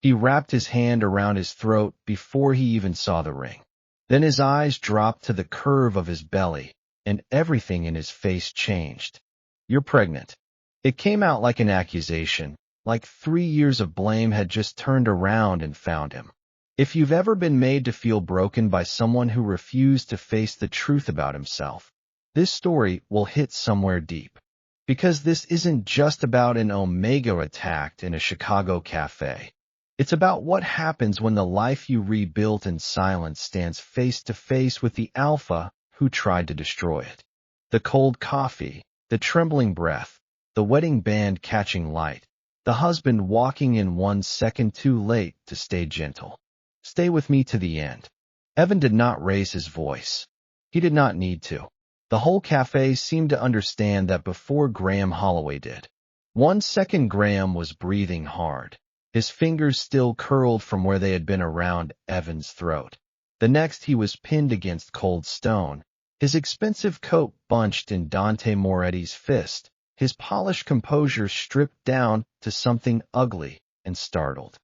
He wrapped his hand around his throat before he even saw the ring. Then his eyes dropped to the curve of his belly, and everything in his face changed. "You're pregnant." It came out like an accusation, like 3 years of blame had just turned around and found him. If you've ever been made to feel broken by someone who refused to face the truth about himself, this story will hit somewhere deep. Because this isn't just about an Omega attacked in a Chicago cafe. It's about what happens when the life you rebuilt in silence stands face to face with the alpha who tried to destroy it. The cold coffee, the trembling breath, the wedding band catching light, the husband walking in 1 second too late to stay gentle. Stay with me to the end. Evan did not raise his voice. He did not need to. The whole cafe seemed to understand that before Graham Holloway did. 1 second Graham was breathing hard, his fingers still curled from where they had been around Evan's throat. The next he was pinned against cold stone, his expensive coat bunched in Dante Moretti's fist, his polished composure stripped down to something ugly and startled.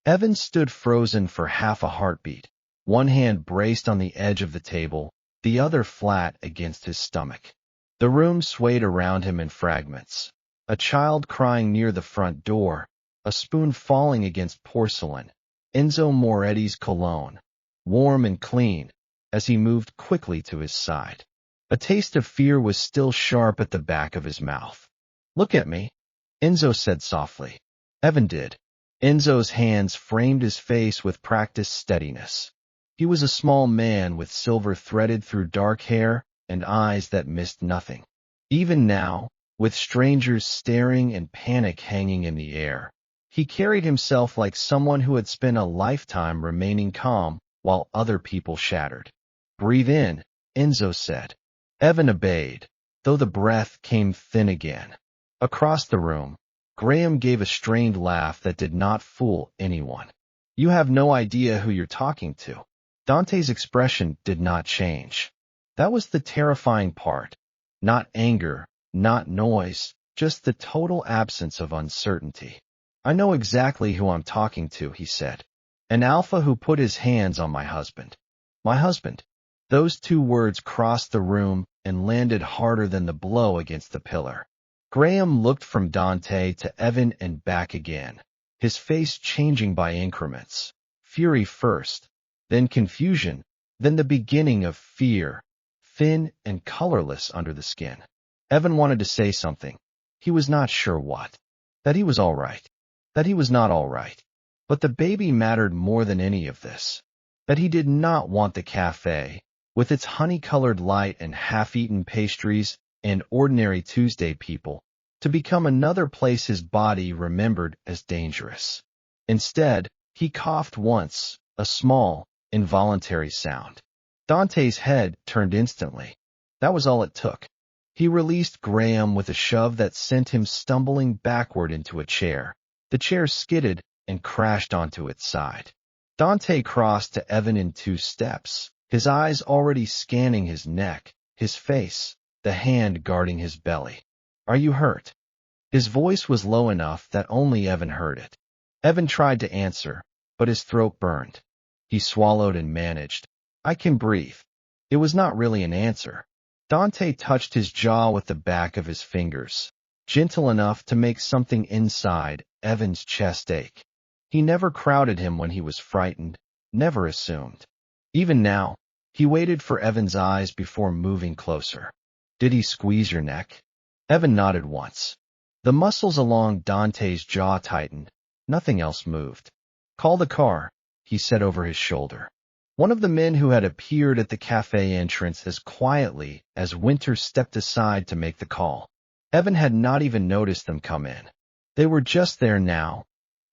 Evan stood frozen for half a heartbeat, one hand braced on the edge of the table, the other flat against his stomach. The room swayed around him in fragments. A child crying near the front door, a spoon falling against porcelain, Enzo Moretti's cologne, warm and clean, as he moved quickly to his side. A taste of fear was still sharp at the back of his mouth. "Look at me," Enzo said softly. Evan did. Enzo's hands framed his face with practiced steadiness. He was a small man with silver threaded through dark hair and eyes that missed nothing. Even now, with strangers staring and panic hanging in the air, he carried himself like someone who had spent a lifetime remaining calm while other people shattered. "Breathe in," Enzo said. Evan obeyed, though the breath came thin again. Across the room, Graham gave a strained laugh that did not fool anyone. "You have no idea who you're talking to." Dante's expression did not change. That was the terrifying part. Not anger, not noise, just the total absence of uncertainty. "I know exactly who I'm talking to," he said. "An alpha who put his hands on my husband." "My husband." Those 2 words crossed the room and landed harder than the blow against the pillar. Graham looked from Dante to Evan and back again, his face changing by increments. Fury first, then confusion, then the beginning of fear, thin and colorless under the skin. Evan wanted to say something. He was not sure what. That he was all right. That he was not all right. But the baby mattered more than any of this. That he did not want the cafe, with its honey-colored light and half-eaten pastries and ordinary Tuesday people, to become another place his body remembered as dangerous. Instead, he coughed once, a small, involuntary sound. Dante's head turned instantly. That was all it took. He released Graham with a shove that sent him stumbling backward into a chair. The chair skidded and crashed onto its side. Dante crossed to Evan in 2 steps, his eyes already scanning his neck, his face, the hand guarding his belly. "Are you hurt?" His voice was low enough that only Evan heard it. Evan tried to answer, but his throat burned. He swallowed and managed. "I can breathe." It was not really an answer. Dante touched his jaw with the back of his fingers, gentle enough to make something inside Evan's chest ache. He never crowded him when he was frightened, never assumed. Even now, he waited for Evan's eyes before moving closer. "Did he squeeze your neck?" Evan nodded once. The muscles along Dante's jaw tightened. Nothing else moved. "Call the car," he said over his shoulder. One of the men who had appeared at the cafe entrance as quietly as Winter stepped aside to make the call. Evan had not even noticed them come in. They were just there now.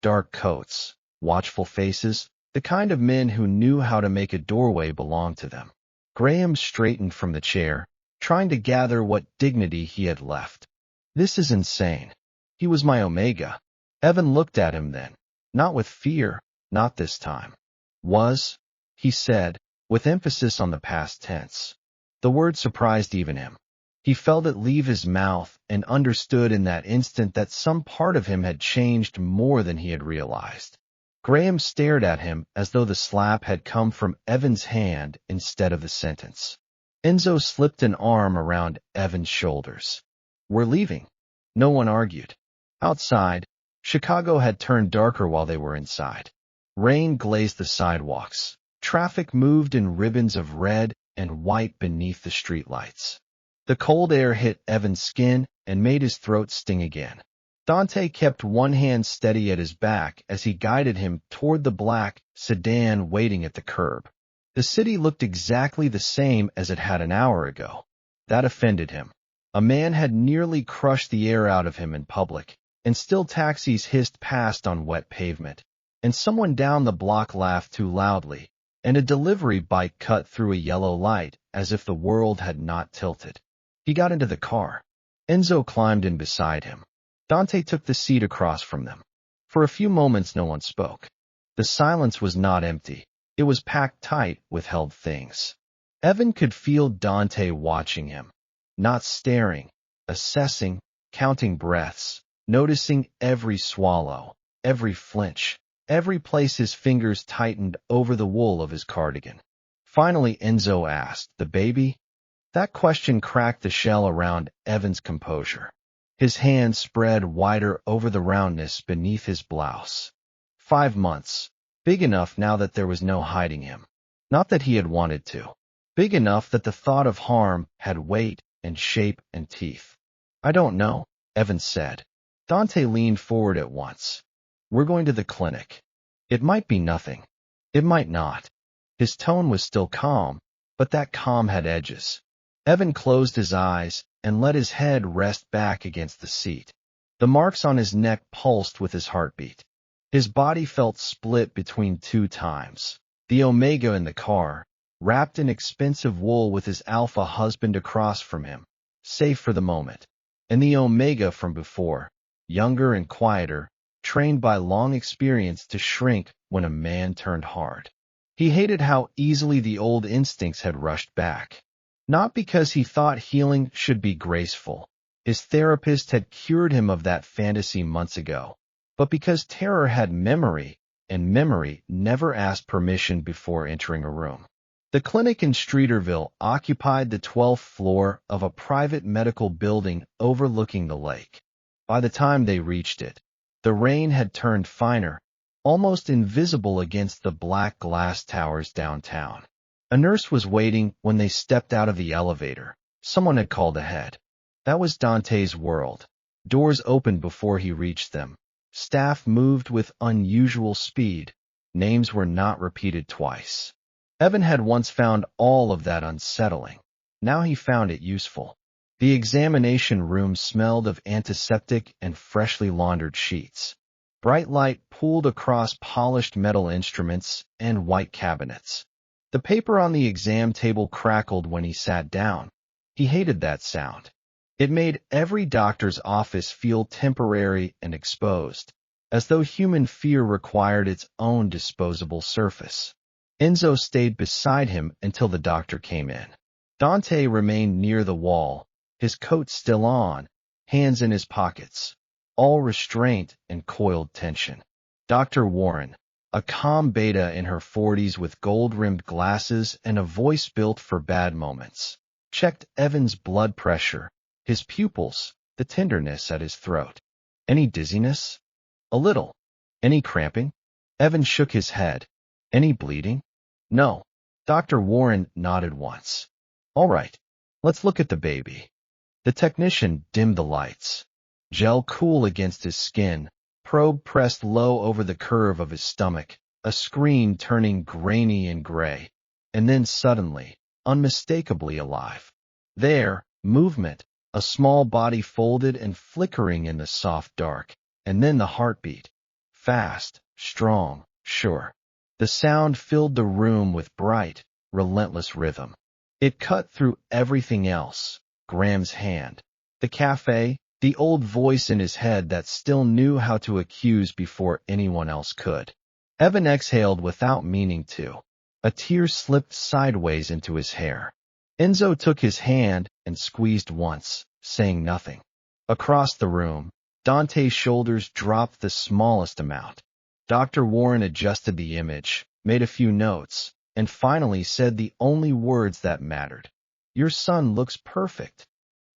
Dark coats, watchful faces, the kind of men who knew how to make a doorway belong to them. Graham straightened from the chair, trying to gather what dignity he had left. "This is insane. He was my Omega." Evan looked at him then, not with fear, not this time. "Was?" he said, with emphasis on the past tense. The word surprised even him. He felt it leave his mouth and understood in that instant that some part of him had changed more than he had realized. Graham stared at him as though the slap had come from Evan's hand instead of the sentence. Enzo slipped an arm around Evan's shoulders. "We're leaving." No one argued. Outside, Chicago had turned darker while they were inside. Rain glazed the sidewalks. Traffic moved in ribbons of red and white beneath the streetlights. The cold air hit Evan's skin and made his throat sting again. Dante kept one hand steady at his back as he guided him toward the black sedan waiting at the curb. The city looked exactly the same as it had an hour ago. That offended him. A man had nearly crushed the air out of him in public, and still taxis hissed past on wet pavement, and someone down the block laughed too loudly, and a delivery bike cut through a yellow light as if the world had not tilted. He got into the car. Enzo climbed in beside him. Dante took the seat across from them. For a few moments no one spoke. The silence was not empty. It was packed tight with held things. Evan could feel Dante watching him, not staring, assessing, counting breaths, noticing every swallow, every flinch, every place his fingers tightened over the wool of his cardigan. Finally Enzo asked, "The baby?" That question cracked the shell around Evan's composure. His hand spread wider over the roundness beneath his blouse. 5 months. Big enough now that there was no hiding him. Not that he had wanted to. Big enough that the thought of harm had weight and shape and teeth. "I don't know," Evan said. Dante leaned forward at once. "We're going to the clinic. It might be nothing. It might not." His tone was still calm, but that calm had edges. Evan closed his eyes and let his head rest back against the seat. The marks on his neck pulsed with his heartbeat. His body felt split between two times. The Omega in the car, wrapped in expensive wool with his alpha husband across from him, safe for the moment. And the Omega from before, younger and quieter, trained by long experience to shrink when a man turned hard. He hated how easily the old instincts had rushed back. Not because he thought healing should be graceful. His therapist had cured him of that fantasy months ago. But because terror had memory, and memory never asked permission before entering a room. The clinic in Streeterville occupied the 12th floor of a private medical building overlooking the lake. By the time they reached it, the rain had turned finer, almost invisible against the black glass towers downtown. A nurse was waiting when they stepped out of the elevator. Someone had called ahead. That was Dante's world. Doors opened before he reached them. Staff moved with unusual speed. Names were not repeated twice. Evan had once found all of that unsettling. Now he found it useful. The examination room smelled of antiseptic and freshly laundered sheets. Bright light pooled across polished metal instruments and white cabinets. The paper on the exam table crackled when he sat down. He hated that sound. It made every doctor's office feel temporary and exposed, as though human fear required its own disposable surface. Enzo stayed beside him until the doctor came in. Dante remained near the wall, his coat still on, hands in his pockets, all restraint and coiled tension. Dr. Warren, a calm beta in her 40s with gold-rimmed glasses and a voice built for bad moments, checked Evan's blood pressure, his pupils, the tenderness at his throat. "Any dizziness?" "A little." "Any cramping?" Evan shook his head. "Any bleeding?" "No." Dr. Warren nodded once. "All right, let's look at the baby." The technician dimmed the lights. Gel cool against his skin, probe pressed low over the curve of his stomach, a screen turning grainy and gray, and then suddenly, unmistakably alive. There, movement, a small body folded and flickering in the soft dark, and then the heartbeat. Fast, strong, sure. The sound filled the room with bright, relentless rhythm. It cut through everything else. Graham's hand, the cafe, the old voice in his head that still knew how to accuse before anyone else could. Evan exhaled without meaning to. A tear slipped sideways into his hair. Enzo took his hand and squeezed once, saying nothing. Across the room, Dante's shoulders dropped the smallest amount. Dr. Warren adjusted the image, made a few notes, and finally said the only words that mattered. Your son looks perfect.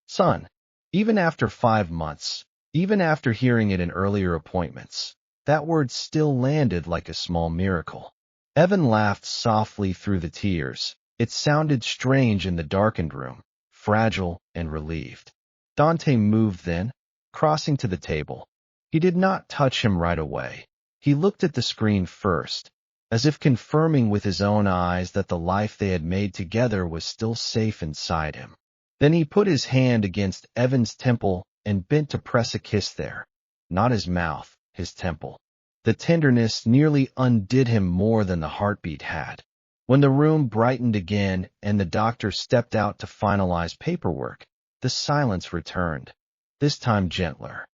Son. Even after 5 months, even after hearing it in earlier appointments, that word still landed like a small miracle. Evan laughed softly through the tears. It sounded strange in the darkened room, fragile and relieved. Dante moved then, crossing to the table. He did not touch him right away. He looked at the screen first, as if confirming with his own eyes that the life they had made together was still safe inside him. Then he put his hand against Evan's temple and bent to press a kiss there. Not his mouth, his temple. The tenderness nearly undid him more than the heartbeat had. When the room brightened again and the doctor stepped out to finalize paperwork, the silence returned, this time gentler.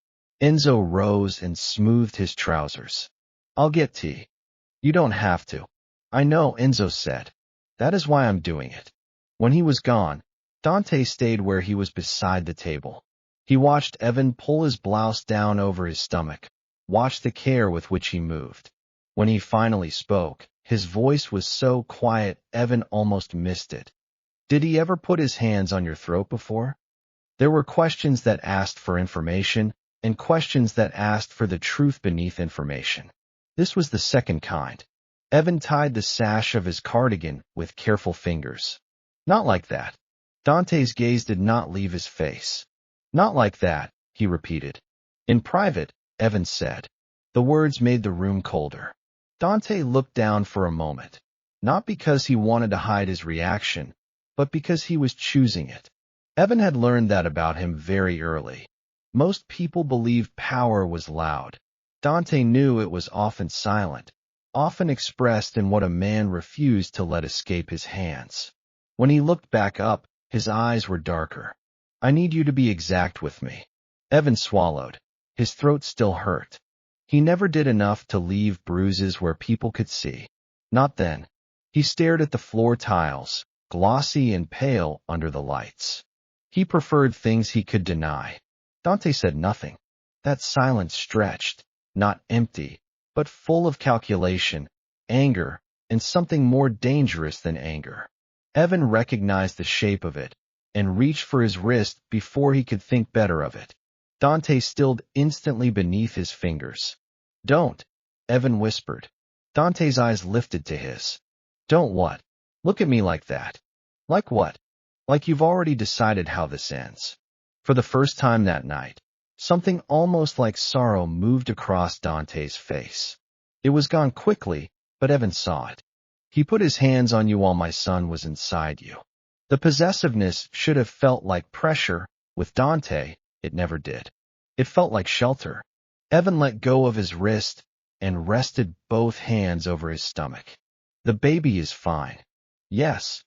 Enzo rose and smoothed his trousers. I'll get tea. You don't have to. I know, Enzo said. That is why I'm doing it. When he was gone, Dante stayed where he was beside the table. He watched Evan pull his blouse down over his stomach, watched the care with which he moved. When he finally spoke, his voice was so quiet Evan almost missed it. Did he ever put his hands on your throat before? There were questions that asked for information and questions that asked for the truth beneath information. This was the second kind. Evan tied the sash of his cardigan with careful fingers. Not like that. Dante's gaze did not leave his face. Not like that, he repeated. In private, Evan said. The words made the room colder. Dante looked down for a moment, not because he wanted to hide his reaction, but because he was choosing it. Evan had learned that about him very early. Most people believed power was loud. Dante knew it was often silent, often expressed in what a man refused to let escape his hands. When he looked back up, his eyes were darker. I need you to be exact with me. Evan swallowed. His throat still hurt. He never did enough to leave bruises where people could see. Not then. He stared at the floor tiles, glossy and pale under the lights. He preferred things he could deny. Dante said nothing. That silence stretched, not empty, but full of calculation, anger, and something more dangerous than anger. Evan recognized the shape of it and reached for his wrist before he could think better of it. Dante stilled instantly beneath his fingers. Don't, Evan whispered. Dante's eyes lifted to his. Don't what? Look at me like that. Like what? Like you've already decided how this ends. For the first time that night, something almost like sorrow moved across Dante's face. It was gone quickly, but Evan saw it. He put his hands on you while my son was inside you. The possessiveness should have felt like pressure. With Dante, it never did. It felt like shelter. Evan let go of his wrist and rested both hands over his stomach. The baby is fine. Yes.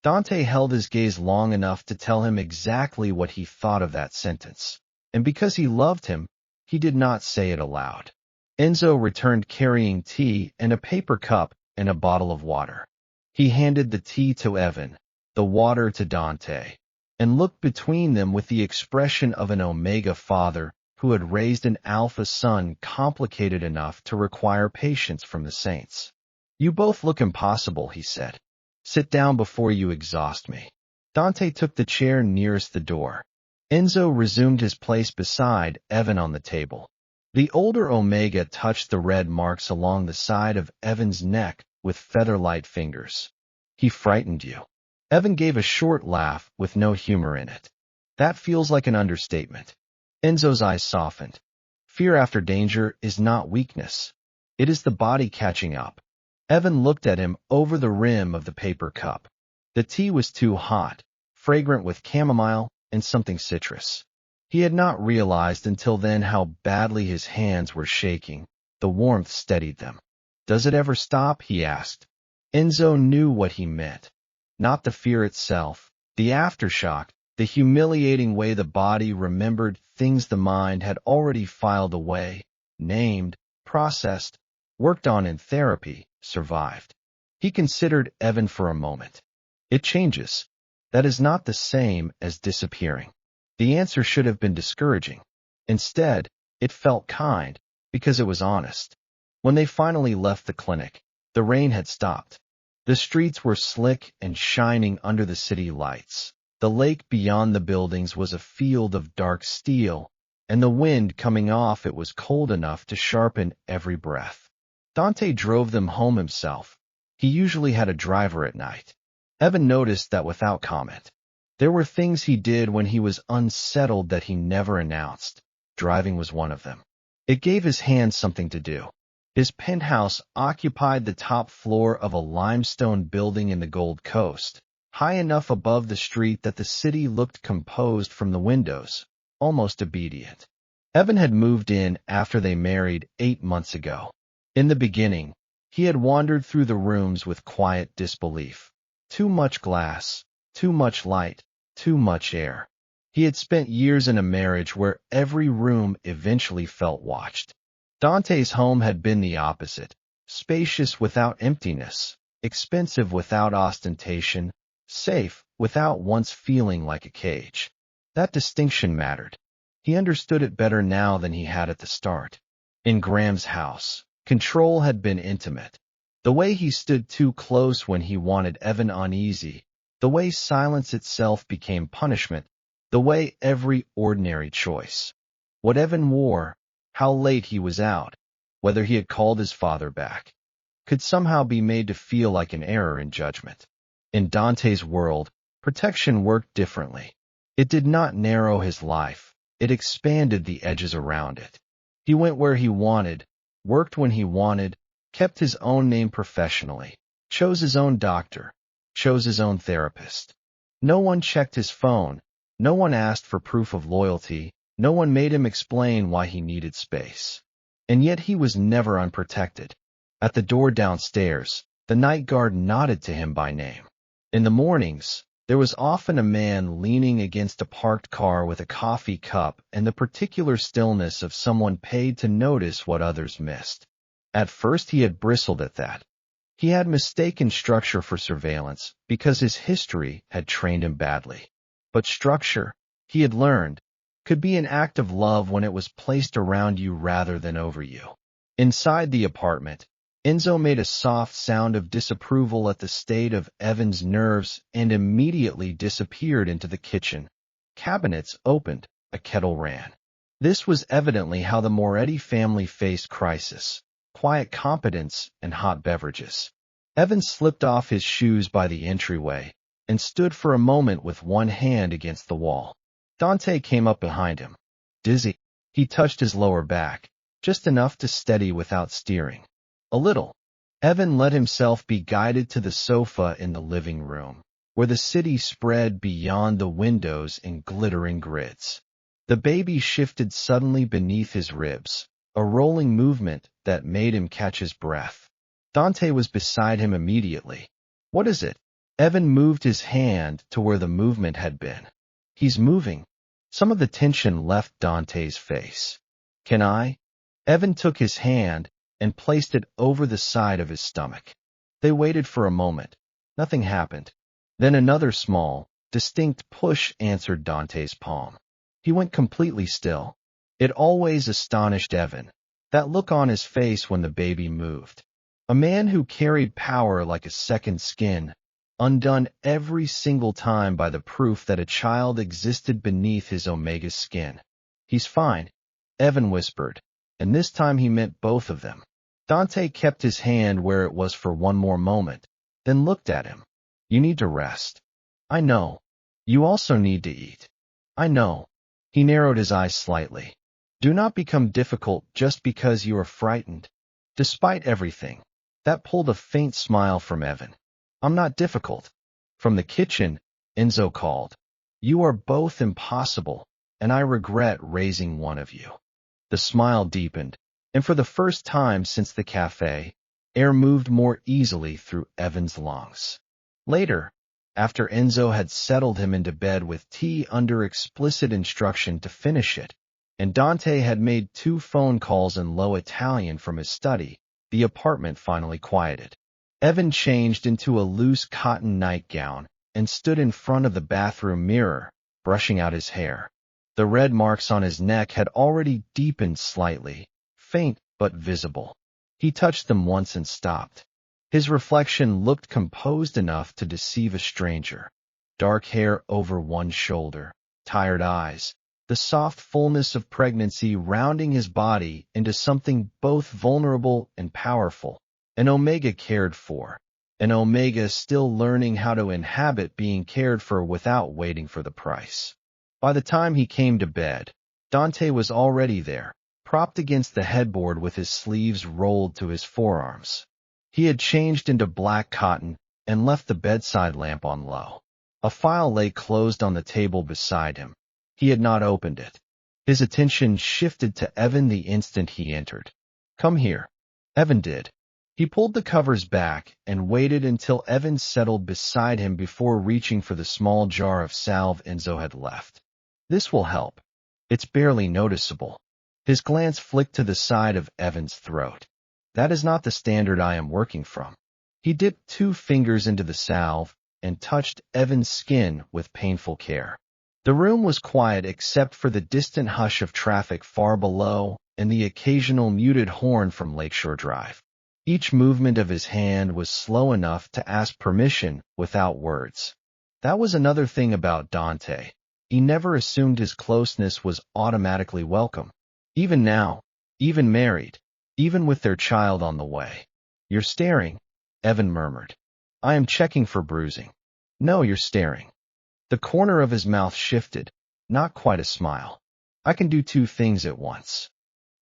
Dante held his gaze long enough to tell him exactly what he thought of that sentence. And because he loved him, he did not say it aloud. Enzo returned carrying tea and a paper cup and a bottle of water. He handed the tea to Evan, the water to Dante, and looked between them with the expression of an Omega father who had raised an Alpha son complicated enough to require patience from the saints. You both look impossible, he said. Sit down before you exhaust me. Dante took the chair nearest the door. Enzo resumed his place beside Evan on the table. The older Omega touched the red marks along the side of Evan's neck with feather-light fingers. He frightened you. Evan gave a short laugh with no humor in it. That feels like an understatement. Enzo's eyes softened. Fear after danger is not weakness. It is the body catching up. Evan looked at him over the rim of the paper cup. The tea was too hot, fragrant with chamomile and something citrus. He had not realized until then how badly his hands were shaking. The warmth steadied them. Does it ever stop? He asked. Enzo knew what he meant. Not the fear itself, the aftershock, the humiliating way the body remembered things the mind had already filed away, named, processed, worked on in therapy, survived. He considered Evan for a moment. It changes. That is not the same as disappearing. The answer should have been discouraging. Instead, it felt kind, because it was honest. When they finally left the clinic, the rain had stopped. The streets were slick and shining under the city lights. The lake beyond the buildings was a field of dark steel, and the wind coming off it was cold enough to sharpen every breath. Dante drove them home himself. He usually had a driver at night. Evan noticed that without comment. There were things he did when he was unsettled that he never announced. Driving was one of them. It gave his hands something to do. His penthouse occupied the top floor of a limestone building in the Gold Coast, high enough above the street that the city looked composed from the windows, almost obedient. Evan had moved in after they married 8 months ago. In the beginning, he had wandered through the rooms with quiet disbelief. Too much glass, too much light, too much air. He had spent years in a marriage where every room eventually felt watched. Dante's home had been the opposite, spacious without emptiness, expensive without ostentation, safe without once feeling like a cage. That distinction mattered. He understood it better now than he had at the start. In Graham's house, control had been intimate. The way he stood too close when he wanted Evan uneasy, the way silence itself became punishment, the way every ordinary choice. What Evan wore, how late he was out, whether he had called his father back, could somehow be made to feel like an error in judgment. In Dante's world, protection worked differently. It did not narrow his life, it expanded the edges around it. He went where he wanted, worked when he wanted, kept his own name professionally, chose his own doctor, chose his own therapist. No one checked his phone, no one asked for proof of loyalty, no one made him explain why he needed space. And yet he was never unprotected. At the door downstairs, the night guard nodded to him by name. In the mornings, there was often a man leaning against a parked car with a coffee cup and the particular stillness of someone paid to notice what others missed. At first he had bristled at that. He had mistaken structure for surveillance because his history had trained him badly. But structure, he had learned, could be an act of love when it was placed around you rather than over you. Inside the apartment, Enzo made a soft sound of disapproval at the state of Evan's nerves and immediately disappeared into the kitchen. Cabinets opened, a kettle ran. This was evidently how the Moretti family faced crisis: quiet competence and hot beverages. Evan slipped off his shoes by the entryway and stood for a moment with one hand against the wall. Dante came up behind him. Dizzy, he touched his lower back, just enough to steady without steering. A little. Evan let himself be guided to the sofa in the living room, where the city spread beyond the windows in glittering grids. The baby shifted suddenly beneath his ribs, a rolling movement that made him catch his breath. Dante was beside him immediately. What is it? Evan moved his hand to where the movement had been. He's moving. Some of the tension left Dante's face. Can I? Evan took his hand and placed it over the side of his stomach. They waited for a moment. Nothing happened. Then another small, distinct push answered Dante's palm. He went completely still. It always astonished Evan, that look on his face when the baby moved. A man who carried power like a second skin, undone every single time by the proof that a child existed beneath his omega skin. He's fine, Evan whispered, and this time he meant both of them. Dante kept his hand where it was for one more moment, then looked at him. You need to rest. I know. You also need to eat. I know. He narrowed his eyes slightly. Do not become difficult just because you are frightened. Despite everything, that pulled a faint smile from Evan. I'm not difficult. From the kitchen, Enzo called. You are both impossible, and I regret raising one of you. The smile deepened, and for the first time since the cafe, air moved more easily through Evan's lungs. Later, after Enzo had settled him into bed with tea under explicit instruction to finish it, and Dante had made 2 phone calls in low Italian from his study, the apartment finally quieted. Evan changed into a loose cotton nightgown and stood in front of the bathroom mirror, brushing out his hair. The red marks on his neck had already deepened slightly, faint but visible. He touched them once and stopped. His reflection looked composed enough to deceive a stranger. Dark hair over one shoulder, tired eyes, the soft fullness of pregnancy rounding his body into something both vulnerable and powerful. An Omega cared for. An Omega still learning how to inhabit being cared for without waiting for the price. By the time he came to bed, Dante was already there, propped against the headboard with his sleeves rolled to his forearms. He had changed into black cotton and left the bedside lamp on low. A file lay closed on the table beside him. He had not opened it. His attention shifted to Evan the instant he entered. "Come here." Evan did. He pulled the covers back and waited until Evan settled beside him before reaching for the small jar of salve Enzo had left. "This will help. It's barely noticeable." His glance flicked to the side of Evan's throat. "That is not the standard I am working from." He dipped 2 fingers into the salve and touched Evan's skin with painful care. The room was quiet except for the distant hush of traffic far below and the occasional muted horn from Lakeshore Drive. Each movement of his hand was slow enough to ask permission without words. That was another thing about Dante. He never assumed his closeness was automatically welcome. Even now, even married, even with their child on the way. "You're staring," Evan murmured. "I am checking for bruising." "No, you're staring." The corner of his mouth shifted, not quite a smile. "I can do 2 things at once."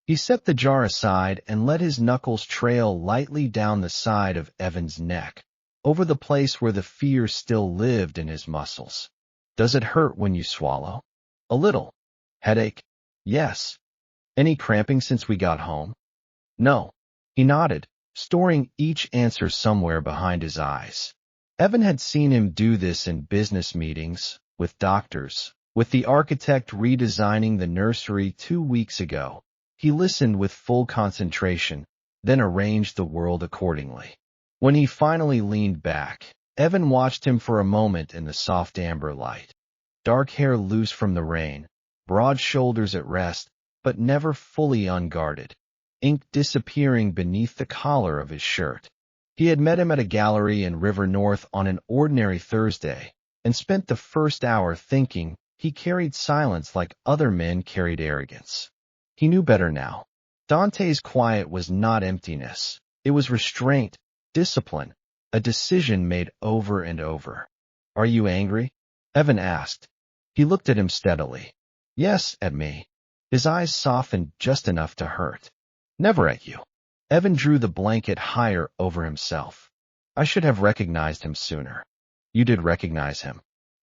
He set the jar aside and let his knuckles trail lightly down the side of Evan's neck, over the place where the fear still lived in his muscles. "Does it hurt when you swallow?" "A little." "Headache?" "Yes." "Any cramping since we got home?" "No." He nodded, storing each answer somewhere behind his eyes. Evan had seen him do this in business meetings, with doctors, with the architect redesigning the nursery 2 weeks ago. He listened with full concentration, then arranged the world accordingly. When he finally leaned back, Evan watched him for a moment in the soft amber light. Dark hair loose from the rain, broad shoulders at rest, but never fully unguarded. Ink disappearing beneath the collar of his shirt. He had met him at a gallery in River North on an ordinary Thursday, and spent the first hour thinking he carried silence like other men carried arrogance. He knew better now. Dante's quiet was not emptiness. It was restraint, discipline, a decision made over and over. "Are you angry?" Evan asked. He looked at him steadily. "Yes, at me." His eyes softened just enough to hurt. "Never at you." Evan drew the blanket higher over himself. "I should have recognized him sooner." "You did recognize him."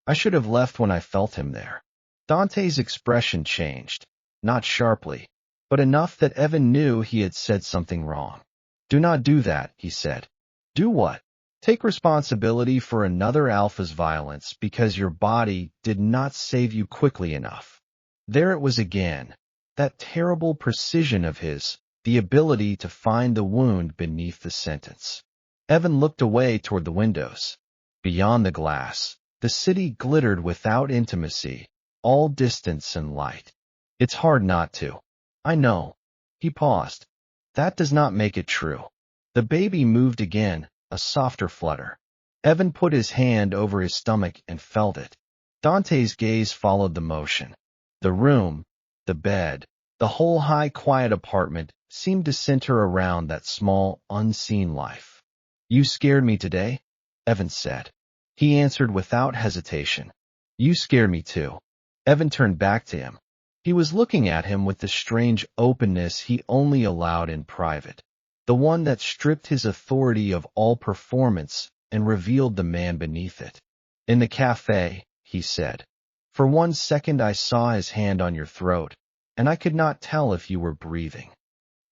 "I should have left when I felt him there." Dante's expression changed. Not sharply, but enough that Evan knew he had said something wrong. "Do not do that," he said. "Do what?" "Take responsibility for another alpha's violence because your body did not save you quickly enough." There it was again, that terrible precision of his, the ability to find the wound beneath the sentence. Evan looked away toward the windows. Beyond the glass, the city glittered without intimacy, all distance and light. "It's hard not to." "I know." He paused. "That does not make it true." The baby moved again, a softer flutter. Evan put his hand over his stomach and felt it. Dante's gaze followed the motion. The room, the bed, the whole high, quiet apartment seemed to center around that small, unseen life. "You scared me today," Evan said. He answered without hesitation. "You scared me too." Evan turned back to him. He was looking at him with the strange openness he only allowed in private, the one that stripped his authority of all performance and revealed the man beneath it. "In the cafe," he said. "For 1 second I saw his hand on your throat, and I could not tell if you were breathing."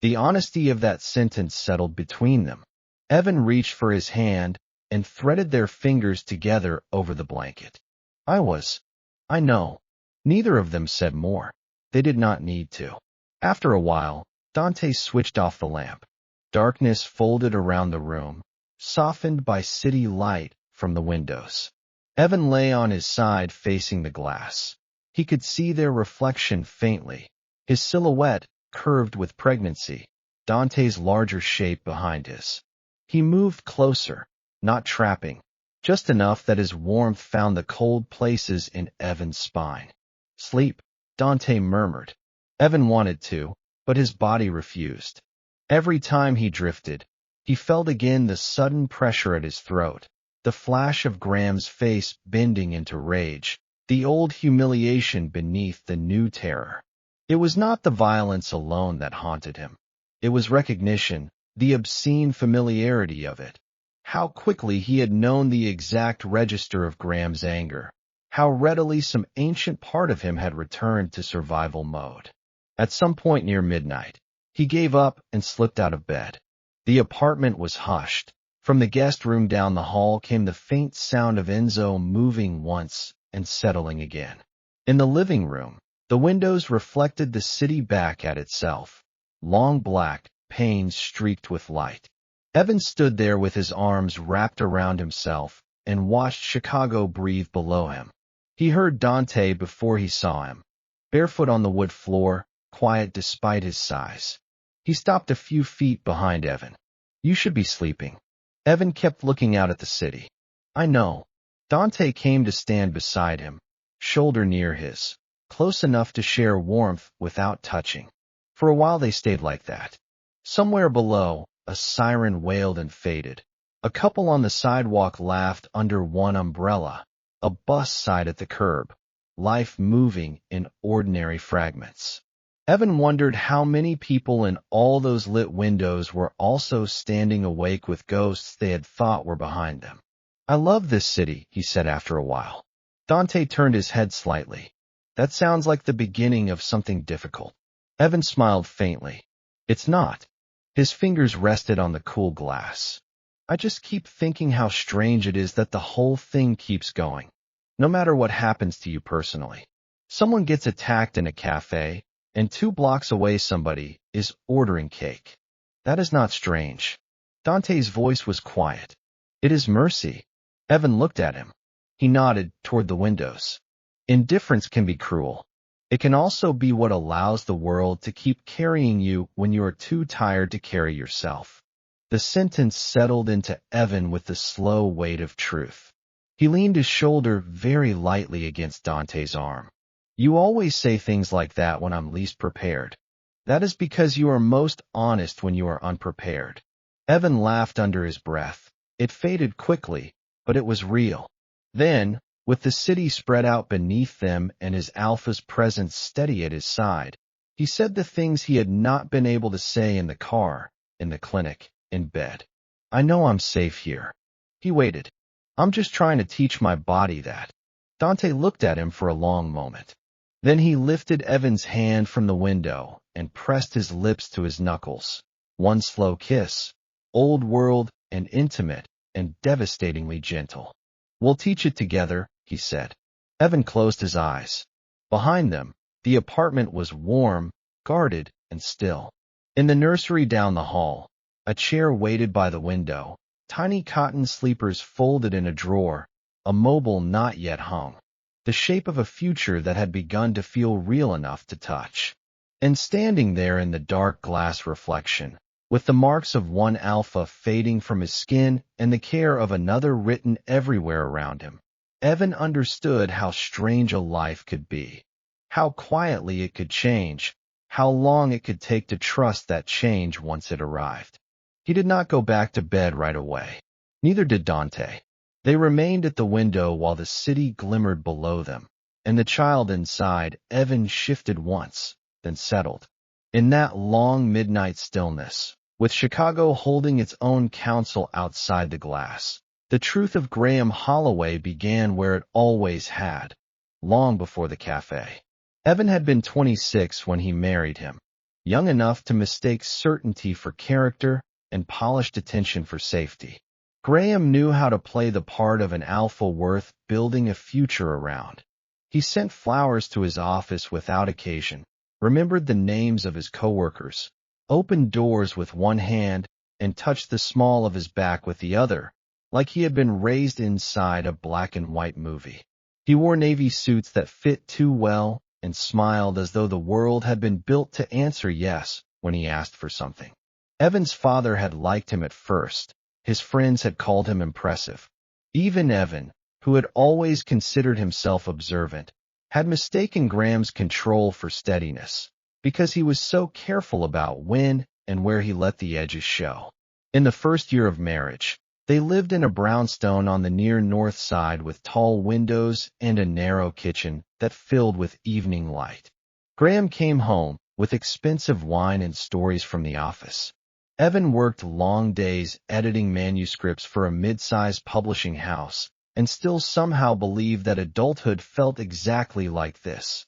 The honesty of that sentence settled between them. Evan reached for his hand and threaded their fingers together over the blanket. I know." Neither of them said more. They did not need to. After a while, Dante switched off the lamp. Darkness folded around the room, softened by city light from the windows. Evan lay on his side facing the glass. He could see their reflection faintly, his silhouette curved with pregnancy. Dante's larger shape behind his. He moved closer, not trapping, just enough that his warmth found the cold places in Evan's spine. Sleep, Dante murmured. Evan wanted to, but his body refused. Every time he drifted, he felt again the sudden pressure at his throat, the flash of Graham's face bending into rage, the old humiliation beneath the new terror. It was not the violence alone that haunted him. It was recognition, the obscene familiarity of it. How quickly he had known the exact register of Graham's anger. How readily some ancient part of him had returned to survival mode. At some point near midnight, he gave up and slipped out of bed. The apartment was hushed. From the guest room down the hall came the faint sound of Enzo moving once and settling again. In the living room, the windows reflected the city back at itself. Long black panes streaked with light. Evan stood there with his arms wrapped around himself and watched Chicago breathe below him. He heard Dante before he saw him, barefoot on the wood floor, quiet despite his size. He stopped a few feet behind Evan. "You should be sleeping." Evan kept looking out at the city. "I know." Dante came to stand beside him, shoulder near his, close enough to share warmth without touching. For a while they stayed like that. Somewhere below, a siren wailed and faded. A couple on the sidewalk laughed under one umbrella. A bus sighed at the curb, life moving in ordinary fragments. Evan wondered how many people in all those lit windows were also standing awake with ghosts they had thought were behind them. "I love this city," he said after a while. Dante turned his head slightly. "That sounds like the beginning of something difficult." Evan smiled faintly. "It's not." His fingers rested on the cool glass. "I just keep thinking how strange it is that the whole thing keeps going. No matter what happens to you personally. Someone gets attacked in a cafe, and 2 blocks away somebody is ordering cake. That is not strange." Dante's voice was quiet. "It is mercy." Evan looked at him. He nodded toward the windows. "Indifference can be cruel. It can also be what allows the world to keep carrying you when you are too tired to carry yourself." The sentence settled into Evan with the slow weight of truth. He leaned his shoulder very lightly against Dante's arm. "You always say things like that when I'm least prepared. That is because you are most honest when you are unprepared." Evan laughed under his breath. It faded quickly, but it was real. Then, with the city spread out beneath them and his alpha's presence steady at his side, he said the things he had not been able to say in the car, in the clinic, in bed. "I know I'm safe here." He waited. "I'm just trying to teach my body that." Dante looked at him for a long moment. Then he lifted Evan's hand from the window and pressed his lips to his knuckles. One slow kiss, old world and intimate and devastatingly gentle. "We'll teach it together," he said. Evan closed his eyes. Behind them, the apartment was warm, guarded, and still. In the nursery down the hall, a chair waited by the window, tiny cotton sleepers folded in a drawer, a mobile not yet hung. The shape of a future that had begun to feel real enough to touch. And standing there in the dark glass reflection, with the marks of one alpha fading from his skin and the care of another written everywhere around him, Evan understood how strange a life could be, how quietly it could change, how long it could take to trust that change once it arrived. He did not go back to bed right away. Neither did Dante. They remained at the window while the city glimmered below them, and the child inside Evan shifted once, then settled. In that long midnight stillness, with Chicago holding its own council outside the glass, the truth of Graham Holloway began where it always had, long before the cafe. Evan had been 26 when he married him, young enough to mistake certainty for character and polished attention for safety. Graham knew how to play the part of an alpha worth building a future around. He sent flowers to his office without occasion, remembered the names of his coworkers, opened doors with one hand, and touched the small of his back with the other, like he had been raised inside a black and white movie. He wore navy suits that fit too well and smiled as though the world had been built to answer yes when he asked for something. Evan's father had liked him at first. His friends had called him impressive. Even Evan, who had always considered himself observant, had mistaken Graham's control for steadiness, because he was so careful about when and where he let the edges show. In the first year of marriage, they lived in a brownstone on the near north side with tall windows and a narrow kitchen that filled with evening light. Graham came home with expensive wine and stories from the office. Evan worked long days editing manuscripts for a mid-sized publishing house and still somehow believed that adulthood felt exactly like this.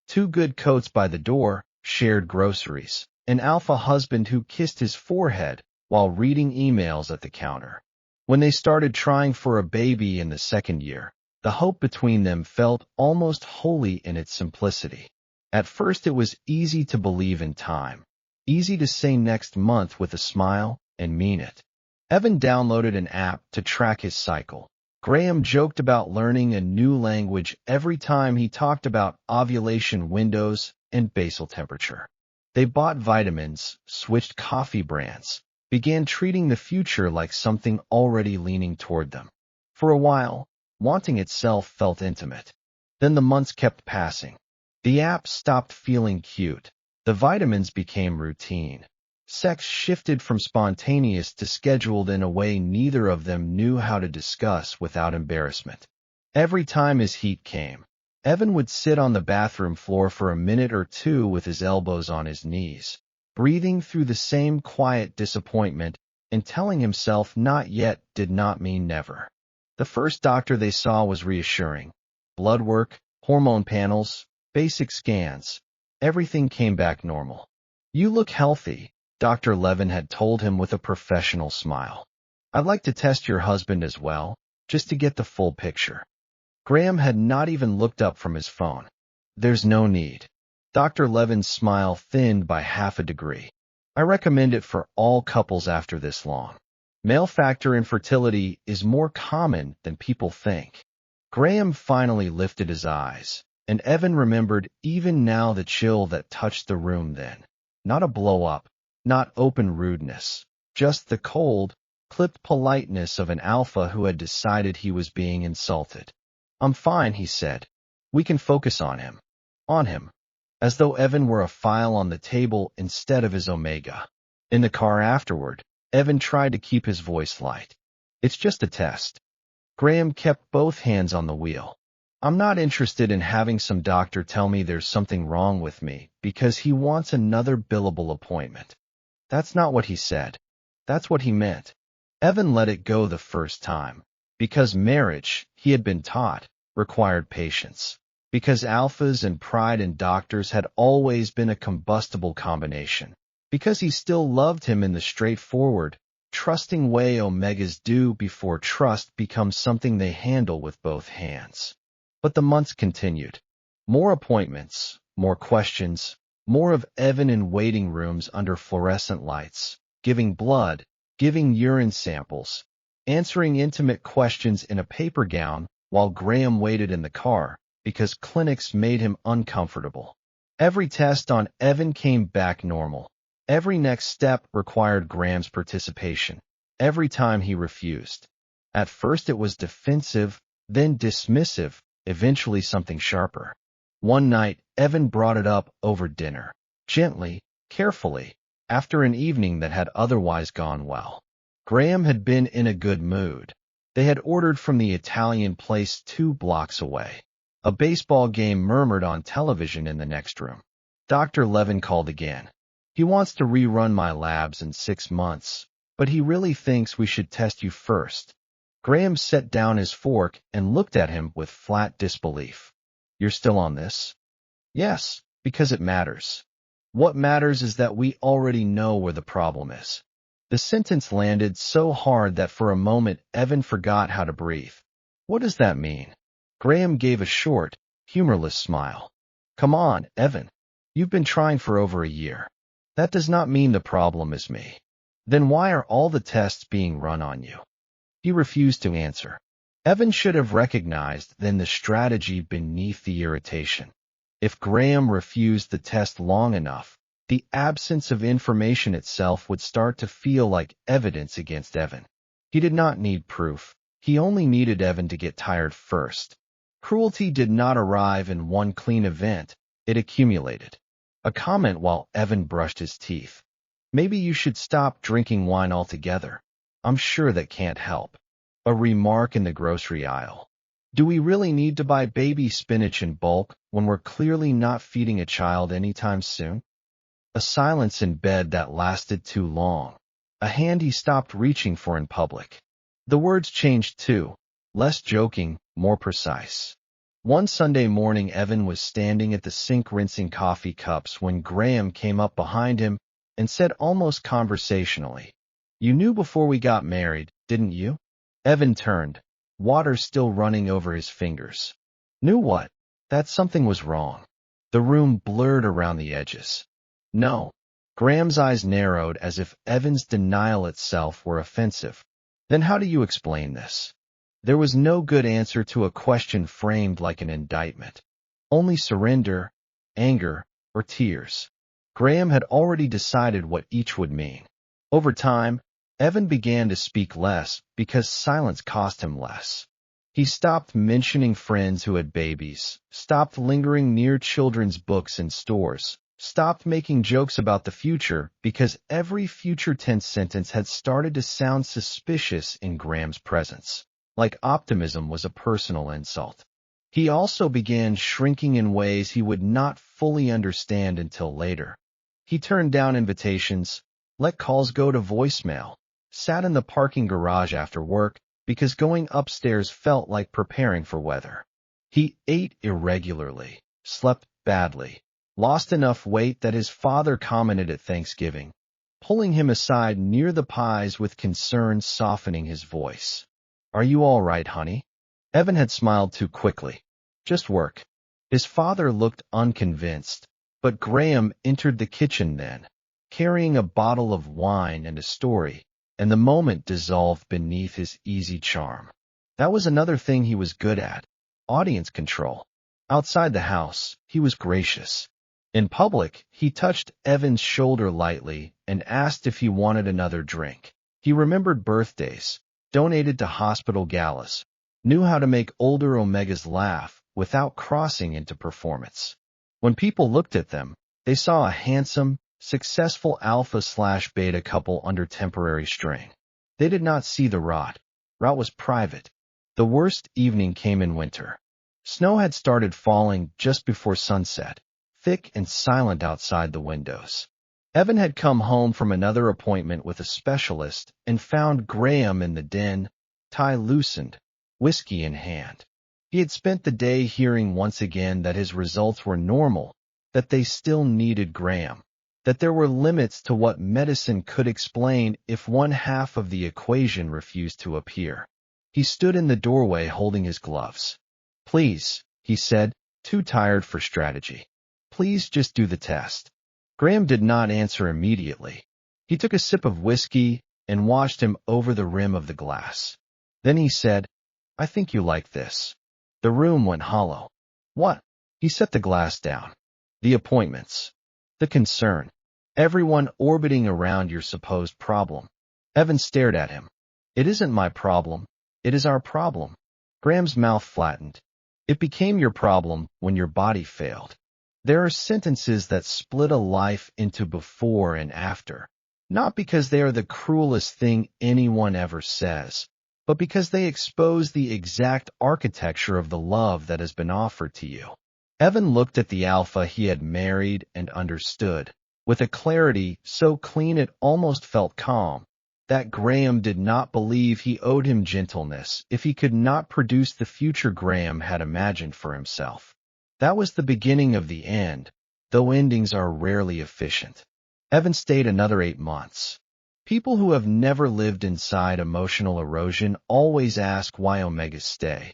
Two good coats by the door, shared groceries, an alpha husband who kissed his forehead while reading emails at the counter. When they started trying for a baby in the second year, the hope between them felt almost holy in its simplicity. At first it was easy to believe in time, easy to say next month with a smile and mean it. Evan downloaded an app to track his cycle. Graham joked about learning a new language every time he talked about ovulation windows and basal temperature. They bought vitamins, switched coffee brands, began treating the future like something already leaning toward them. For a while, wanting itself felt intimate. Then the months kept passing. The app stopped feeling cute. The vitamins became routine. Sex shifted from spontaneous to scheduled in a way neither of them knew how to discuss without embarrassment. Every time his heat came, Evan would sit on the bathroom floor for a minute or two with his elbows on his knees, breathing through the same quiet disappointment and telling himself not yet did not mean never. The first doctor they saw was reassuring. Blood work, hormone panels, basic scans. Everything came back normal. "You look healthy," Dr. Levin had told him with a professional smile. "I'd like to test your husband as well, just to get the full picture." Graham had not even looked up from his phone. "There's no need." Dr. Levin's smile thinned by half a degree. "I recommend it for all couples after this long. Male factor infertility is more common than people think." Graham finally lifted his eyes, and Evan remembered even now the chill that touched the room then. Not a blow-up, not open rudeness, just the cold, clipped politeness of an alpha who had decided he was being insulted. "I'm fine," he said. "We can focus on him." On him. As though Evan were a file on the table instead of his omega. In the car afterward, Evan tried to keep his voice light. "It's just a test." Graham kept both hands on the wheel. "I'm not interested in having some doctor tell me there's something wrong with me because he wants another billable appointment." That's not what he said. That's what he meant. Evan let it go the first time. Because marriage, he had been taught, required patience. Because alphas and pride in doctors had always been a combustible combination. Because he still loved him in the straightforward, trusting way omegas do before trust becomes something they handle with both hands. But the months continued. More appointments, more questions, more of Evan in waiting rooms under fluorescent lights, giving blood, giving urine samples, answering intimate questions in a paper gown while Graham waited in the car because clinics made him uncomfortable. Every test on Evan came back normal. Every next step required Graham's participation. Every time he refused. At first it was defensive, then dismissive, eventually something sharper. One night, Evan brought it up over dinner, gently, carefully, after an evening that had otherwise gone well. Graham had been in a good mood. They had ordered from the Italian place 2 blocks away. A baseball game murmured on television in the next room. Dr. Levin called again. "He wants to rerun my labs in 6 months, but he really thinks we should test you first." Graham set down his fork and looked at him with flat disbelief. "You're still on this?" "Yes, because it matters. What matters is that we already know where the problem is." The sentence landed so hard that for a moment Evan forgot how to breathe. "What does that mean?" Graham gave a short, humorless smile. "Come on, Evan. You've been trying for over a year. That does not mean the problem is me. Then why are all the tests being run on you?" He refused to answer. Evan should have recognized then the strategy beneath the irritation. If Graham refused the test long enough, The absence of information itself would start to feel like evidence against Evan. He did not need proof. He only needed Evan to get tired first. Cruelty did not arrive in one clean event. It accumulated. A comment while Evan brushed his teeth. Maybe you should stop drinking wine altogether. I'm sure that can't help. A remark in the grocery aisle. Do we really need to buy baby spinach in bulk when we're clearly not feeding a child anytime soon? A silence in bed that lasted too long. A hand he stopped reaching for in public. The words changed too, less joking, more precise. One Sunday morning, Evan was standing at the sink rinsing coffee cups when Graham came up behind him and said almost conversationally, "You knew before we got married, didn't you?" Evan turned, water still running over his fingers. Knew what? That something was wrong. The room blurred around the edges. No. Graham's eyes narrowed as if Evan's denial itself were offensive. Then how do you explain this? There was no good answer to a question framed like an indictment. Only surrender, anger, or tears. Graham had already decided what each would mean. Over time, Evan began to speak less because silence cost him less. He stopped mentioning friends who had babies, stopped lingering near children's books in stores, stopped making jokes about the future because every future tense sentence had started to sound suspicious in Graham's presence, like optimism was a personal insult. He also began shrinking in ways he would not fully understand until later. He turned down invitations, let calls go to voicemail, sat in the parking garage after work because going upstairs felt like preparing for weather. He ate irregularly, slept badly, lost enough weight that his father commented at Thanksgiving, pulling him aside near the pies with concern softening his voice. "Are you all right, honey?" Evan had smiled too quickly. "Just work." His father looked unconvinced, but Graham entered the kitchen then, carrying a bottle of wine and a story, and the moment dissolved beneath his easy charm. That was another thing he was good at, audience control. Outside the house, he was gracious. In public, he touched Evan's shoulder lightly and asked if he wanted another drink. He remembered birthdays, donated to hospital galas, knew how to make older Omegas laugh without crossing into performance. When people looked at them, they saw a handsome, successful alpha/beta couple under temporary strain. They did not see the rot. Rot was private. The worst evening came in winter. Snow had started falling just before sunset, thick and silent outside the windows. Evan had come home from another appointment with a specialist and found Graham in the den, tie loosened, whiskey in hand. He had spent the day hearing once again that his results were normal, that they still needed Graham, that there were limits to what medicine could explain if one half of the equation refused to appear. He stood in the doorway holding his gloves. "Please," he said, too tired for strategy. "Please just do the test." Graham did not answer immediately. He took a sip of whiskey and watched him over the rim of the glass. Then he said, "I think you like this." The room went hollow. "What?" He set the glass down. "The appointments. The concern. Everyone orbiting around your supposed problem." Evan stared at him. "It isn't my problem. It is our problem." Graham's mouth flattened. "It became your problem when your body failed." There are sentences that split a life into before and after, not because they are the cruelest thing anyone ever says, but because they expose the exact architecture of the love that has been offered to you. Evan looked at the alpha he had married and understood, with a clarity so clean it almost felt calm, that Graham did not believe he owed him gentleness if he could not produce the future Graham had imagined for himself. That was the beginning of the end, though endings are rarely efficient. Evan stayed another 8 months. People who have never lived inside emotional erosion always ask why Omegas stay.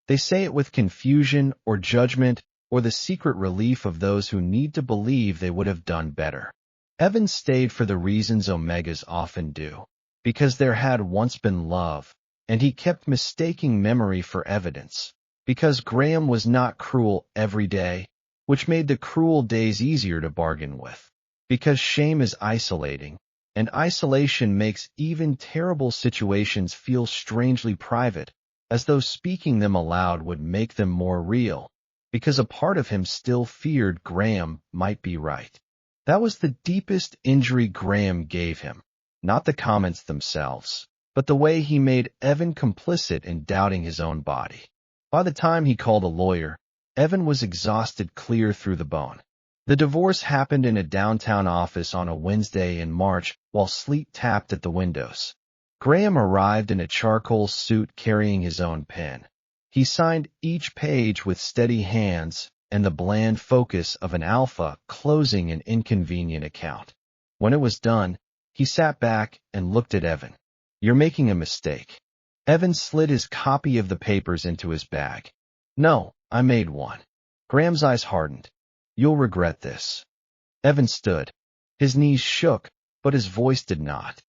They say it with confusion or judgment or the secret relief of those who need to believe they would have done better. Evan stayed for the reasons Omegas often do, because there had once been love, and he kept mistaking memory for evidence. Because Graham was not cruel every day, which made the cruel days easier to bargain with. Because shame is isolating, and isolation makes even terrible situations feel strangely private, as though speaking them aloud would make them more real, because a part of him still feared Graham might be right. That was the deepest injury Graham gave him, not the comments themselves, but the way he made Evan complicit in doubting his own body. By the time he called a lawyer, Evan was exhausted clear through the bone. The divorce happened in a downtown office on a Wednesday in March while sleet tapped at the windows. Graham arrived in a charcoal suit carrying his own pen. He signed each page with steady hands and the bland focus of an alpha closing an inconvenient account. When it was done, he sat back and looked at Evan. "You're making a mistake." Evan slid his copy of the papers into his bag. "No, I made one." Graham's eyes hardened. "You'll regret this." Evan stood. His knees shook, but his voice did not.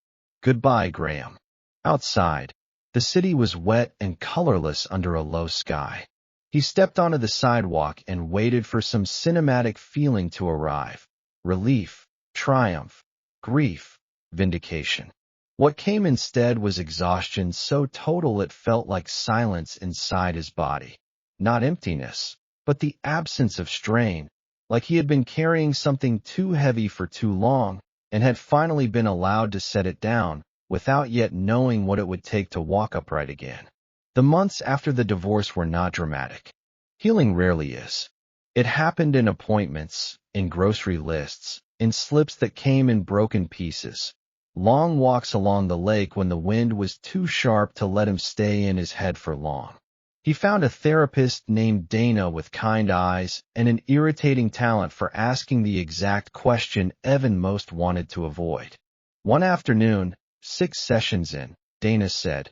"Goodbye, Graham." Outside, the city was wet and colorless under a low sky. He stepped onto the sidewalk and waited for some cinematic feeling to arrive. Relief, triumph, grief, vindication. What came instead was exhaustion so total it felt like silence inside his body. Not emptiness, but the absence of strain, like he had been carrying something too heavy for too long and had finally been allowed to set it down without yet knowing what it would take to walk upright again. The months after the divorce were not dramatic. Healing rarely is. It happened in appointments, in grocery lists, in slips that came in broken pieces, long walks along the lake when the wind was too sharp to let him stay in his head for long. He found a therapist named Dana with kind eyes and an irritating talent for asking the exact question Evan most wanted to avoid. One afternoon, 6 sessions in, Dana said,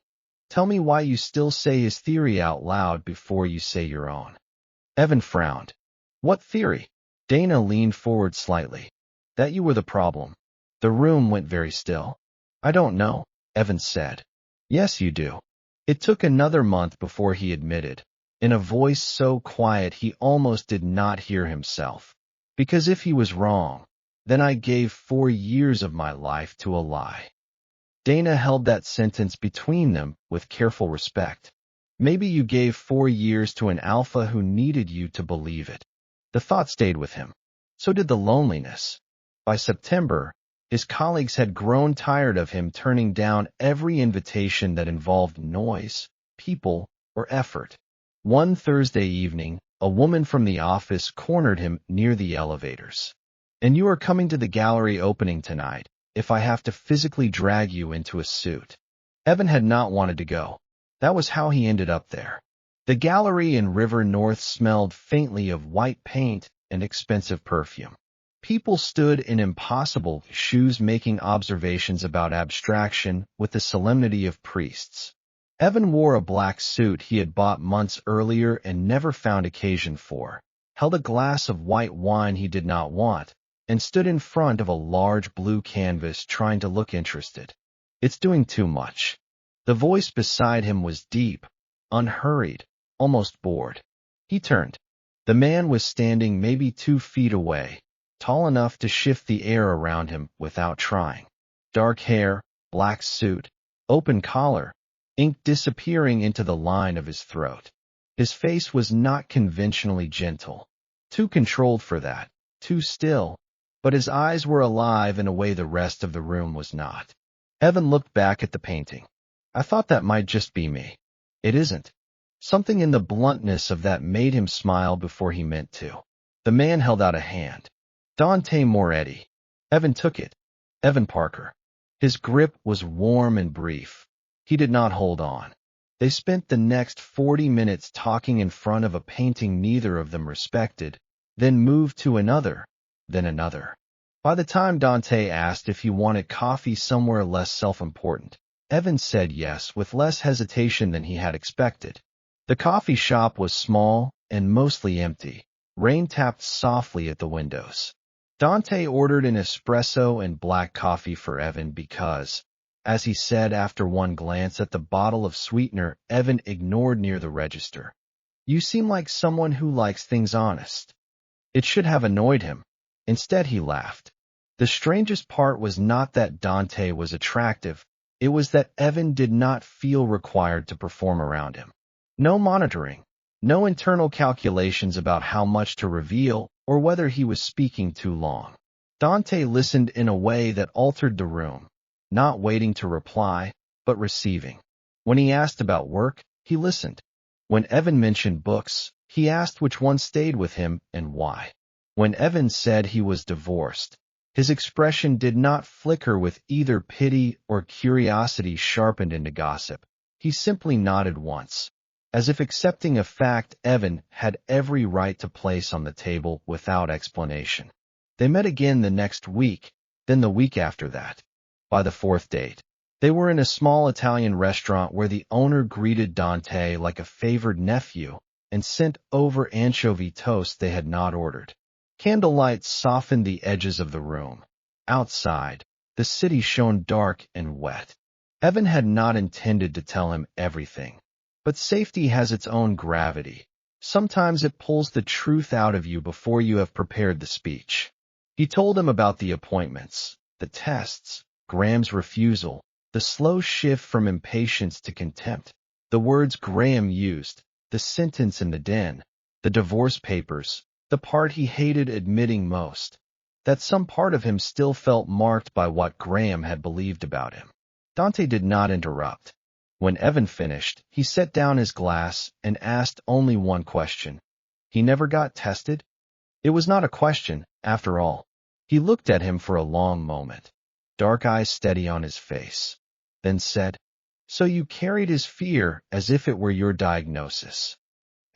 "Tell me why you still say his theory out loud before you say your own." Evan frowned. "What theory?" Dana leaned forward slightly. "That you were the problem." The room went very still. "I don't know," Evan said. "Yes, you do." It took another month before he admitted, in a voice so quiet he almost did not hear himself. "Because if he was wrong, then I gave 4 years of my life to a lie." Dana held that sentence between them with careful respect. "Maybe you gave 4 years to an alpha who needed you to believe it." The thought stayed with him. So did the loneliness. By September, his colleagues had grown tired of him turning down every invitation that involved noise, people, or effort. One Thursday evening, a woman from the office cornered him near the elevators. "And you are coming to the gallery opening tonight, if I have to physically drag you into a suit." Evan had not wanted to go. That was how he ended up there. The gallery in River North smelled faintly of white paint and expensive perfume. People stood in impossible shoes making observations about abstraction with the solemnity of priests. Evan wore a black suit he had bought months earlier and never found occasion for, held a glass of white wine he did not want, and stood in front of a large blue canvas trying to look interested. "It's doing too much." The voice beside him was deep, unhurried, almost bored. He turned. The man was standing maybe 2 feet away, tall enough to shift the air around him without trying. Dark hair, black suit, open collar, ink disappearing into the line of his throat. His face was not conventionally gentle. Too controlled for that, too still, but his eyes were alive in a way the rest of the room was not. Evan looked back at the painting. "I thought that might just be me." "It isn't." Something in the bluntness of that made him smile before he meant to. The man held out a hand. "Dante Moretti." Evan took it. Evan Parker. His grip was warm and brief. He did not hold on. They spent the next 40 minutes talking in front of a painting neither of them respected, then moved to another, then another. By the time Dante asked if he wanted coffee somewhere less self-important, Evan said yes with less hesitation than he had expected. The coffee shop was small and mostly empty. Rain tapped softly at the windows. Dante ordered an espresso and black coffee for Evan because, as he said after one glance at the bottle of sweetener Evan ignored near the register, "You seem like someone who likes things honest." It should have annoyed him. Instead, he laughed. The strangest part was not that Dante was attractive, it was that Evan did not feel required to perform around him. No monitoring, no internal calculations about how much to reveal or whether he was speaking too long. Dante listened in a way that altered the room, not waiting to reply, but receiving. When he asked about work, he listened. When Evan mentioned books, he asked which one stayed with him and why. When Evan said he was divorced, his expression did not flicker with either pity or curiosity sharpened into gossip. He simply nodded once, as if accepting a fact Evan had every right to place on the table without explanation. They met again the next week, then the week after that. By the fourth date, they were in a small Italian restaurant where the owner greeted Dante like a favored nephew and sent over anchovy toast they had not ordered. Candlelight softened the edges of the room. Outside, the city shone dark and wet. Evan had not intended to tell him everything, but safety has its own gravity. Sometimes it pulls the truth out of you before you have prepared the speech. He told him about the appointments, the tests, Graham's refusal, the slow shift from impatience to contempt, the words Graham used, the sentence in the den, the divorce papers, the part he hated admitting most, that some part of him still felt marked by what Graham had believed about him. Dante did not interrupt. When Evan finished, he set down his glass and asked only one question. He never got tested? It was not a question, after all. He looked at him for a long moment, dark eyes steady on his face, then said, "So you carried his fear as if it were your diagnosis."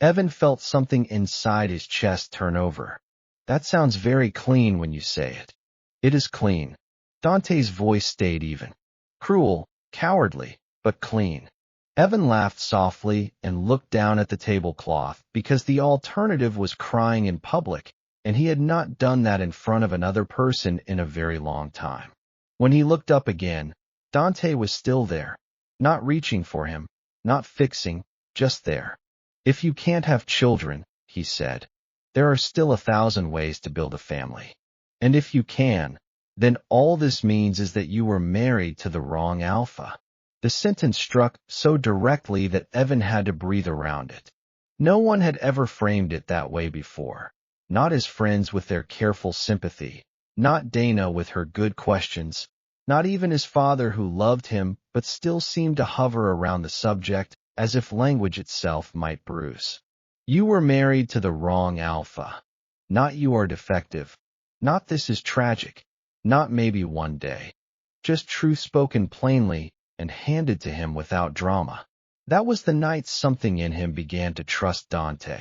Evan felt something inside his chest turn over. That sounds very clean when you say it. It is clean. Dante's voice stayed even. Cruel, cowardly, but clean. Evan laughed softly and looked down at the tablecloth because the alternative was crying in public, and he had not done that in front of another person in a very long time. When he looked up again, Dante was still there, not reaching for him, not fixing, just there. "If you can't have children," he said, "there are still 1,000 ways to build a family. And if you can, then all this means is that you were married to the wrong alpha." The sentence struck so directly that Evan had to breathe around it. No one had ever framed it that way before. Not his friends with their careful sympathy, not Dana with her good questions, not even his father who loved him but still seemed to hover around the subject as if language itself might bruise. You were married to the wrong alpha. Not you are defective. Not this is tragic. Not maybe one day. Just truth spoken plainly and handed to him without drama. That was the night something in him began to trust Dante.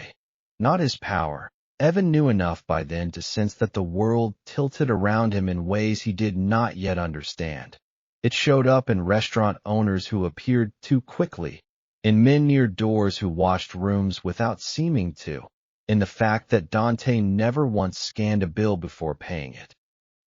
Not his power. Evan knew enough by then to sense that the world tilted around him in ways he did not yet understand. It showed up in restaurant owners who appeared too quickly, in men near doors who watched rooms without seeming to, in the fact that Dante never once scanned a bill before paying it.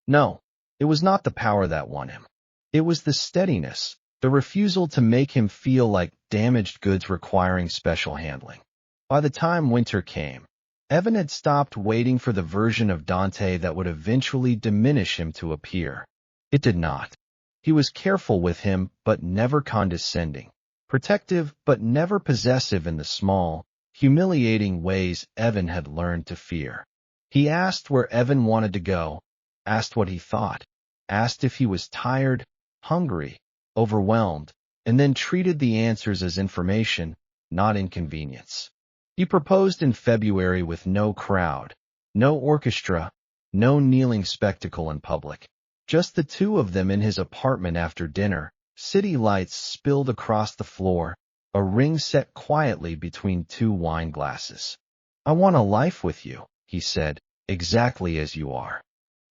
No, it was not the power that won him. It was the steadiness, the refusal to make him feel like damaged goods requiring special handling. By the time winter came, Evan had stopped waiting for the version of Dante that would eventually diminish him to appear. It did not. He was careful with him, but never condescending. Protective, but never possessive in the small, humiliating ways Evan had learned to fear. He asked where Evan wanted to go, asked what he thought, asked if he was tired, hungry, overwhelmed, and then treated the answers as information, not inconvenience. He proposed in February with no crowd, no orchestra, no kneeling spectacle in public. Just the two of them in his apartment after dinner, city lights spilled across the floor, a ring set quietly between two wine glasses. "I want a life with you," he said, "exactly as you are."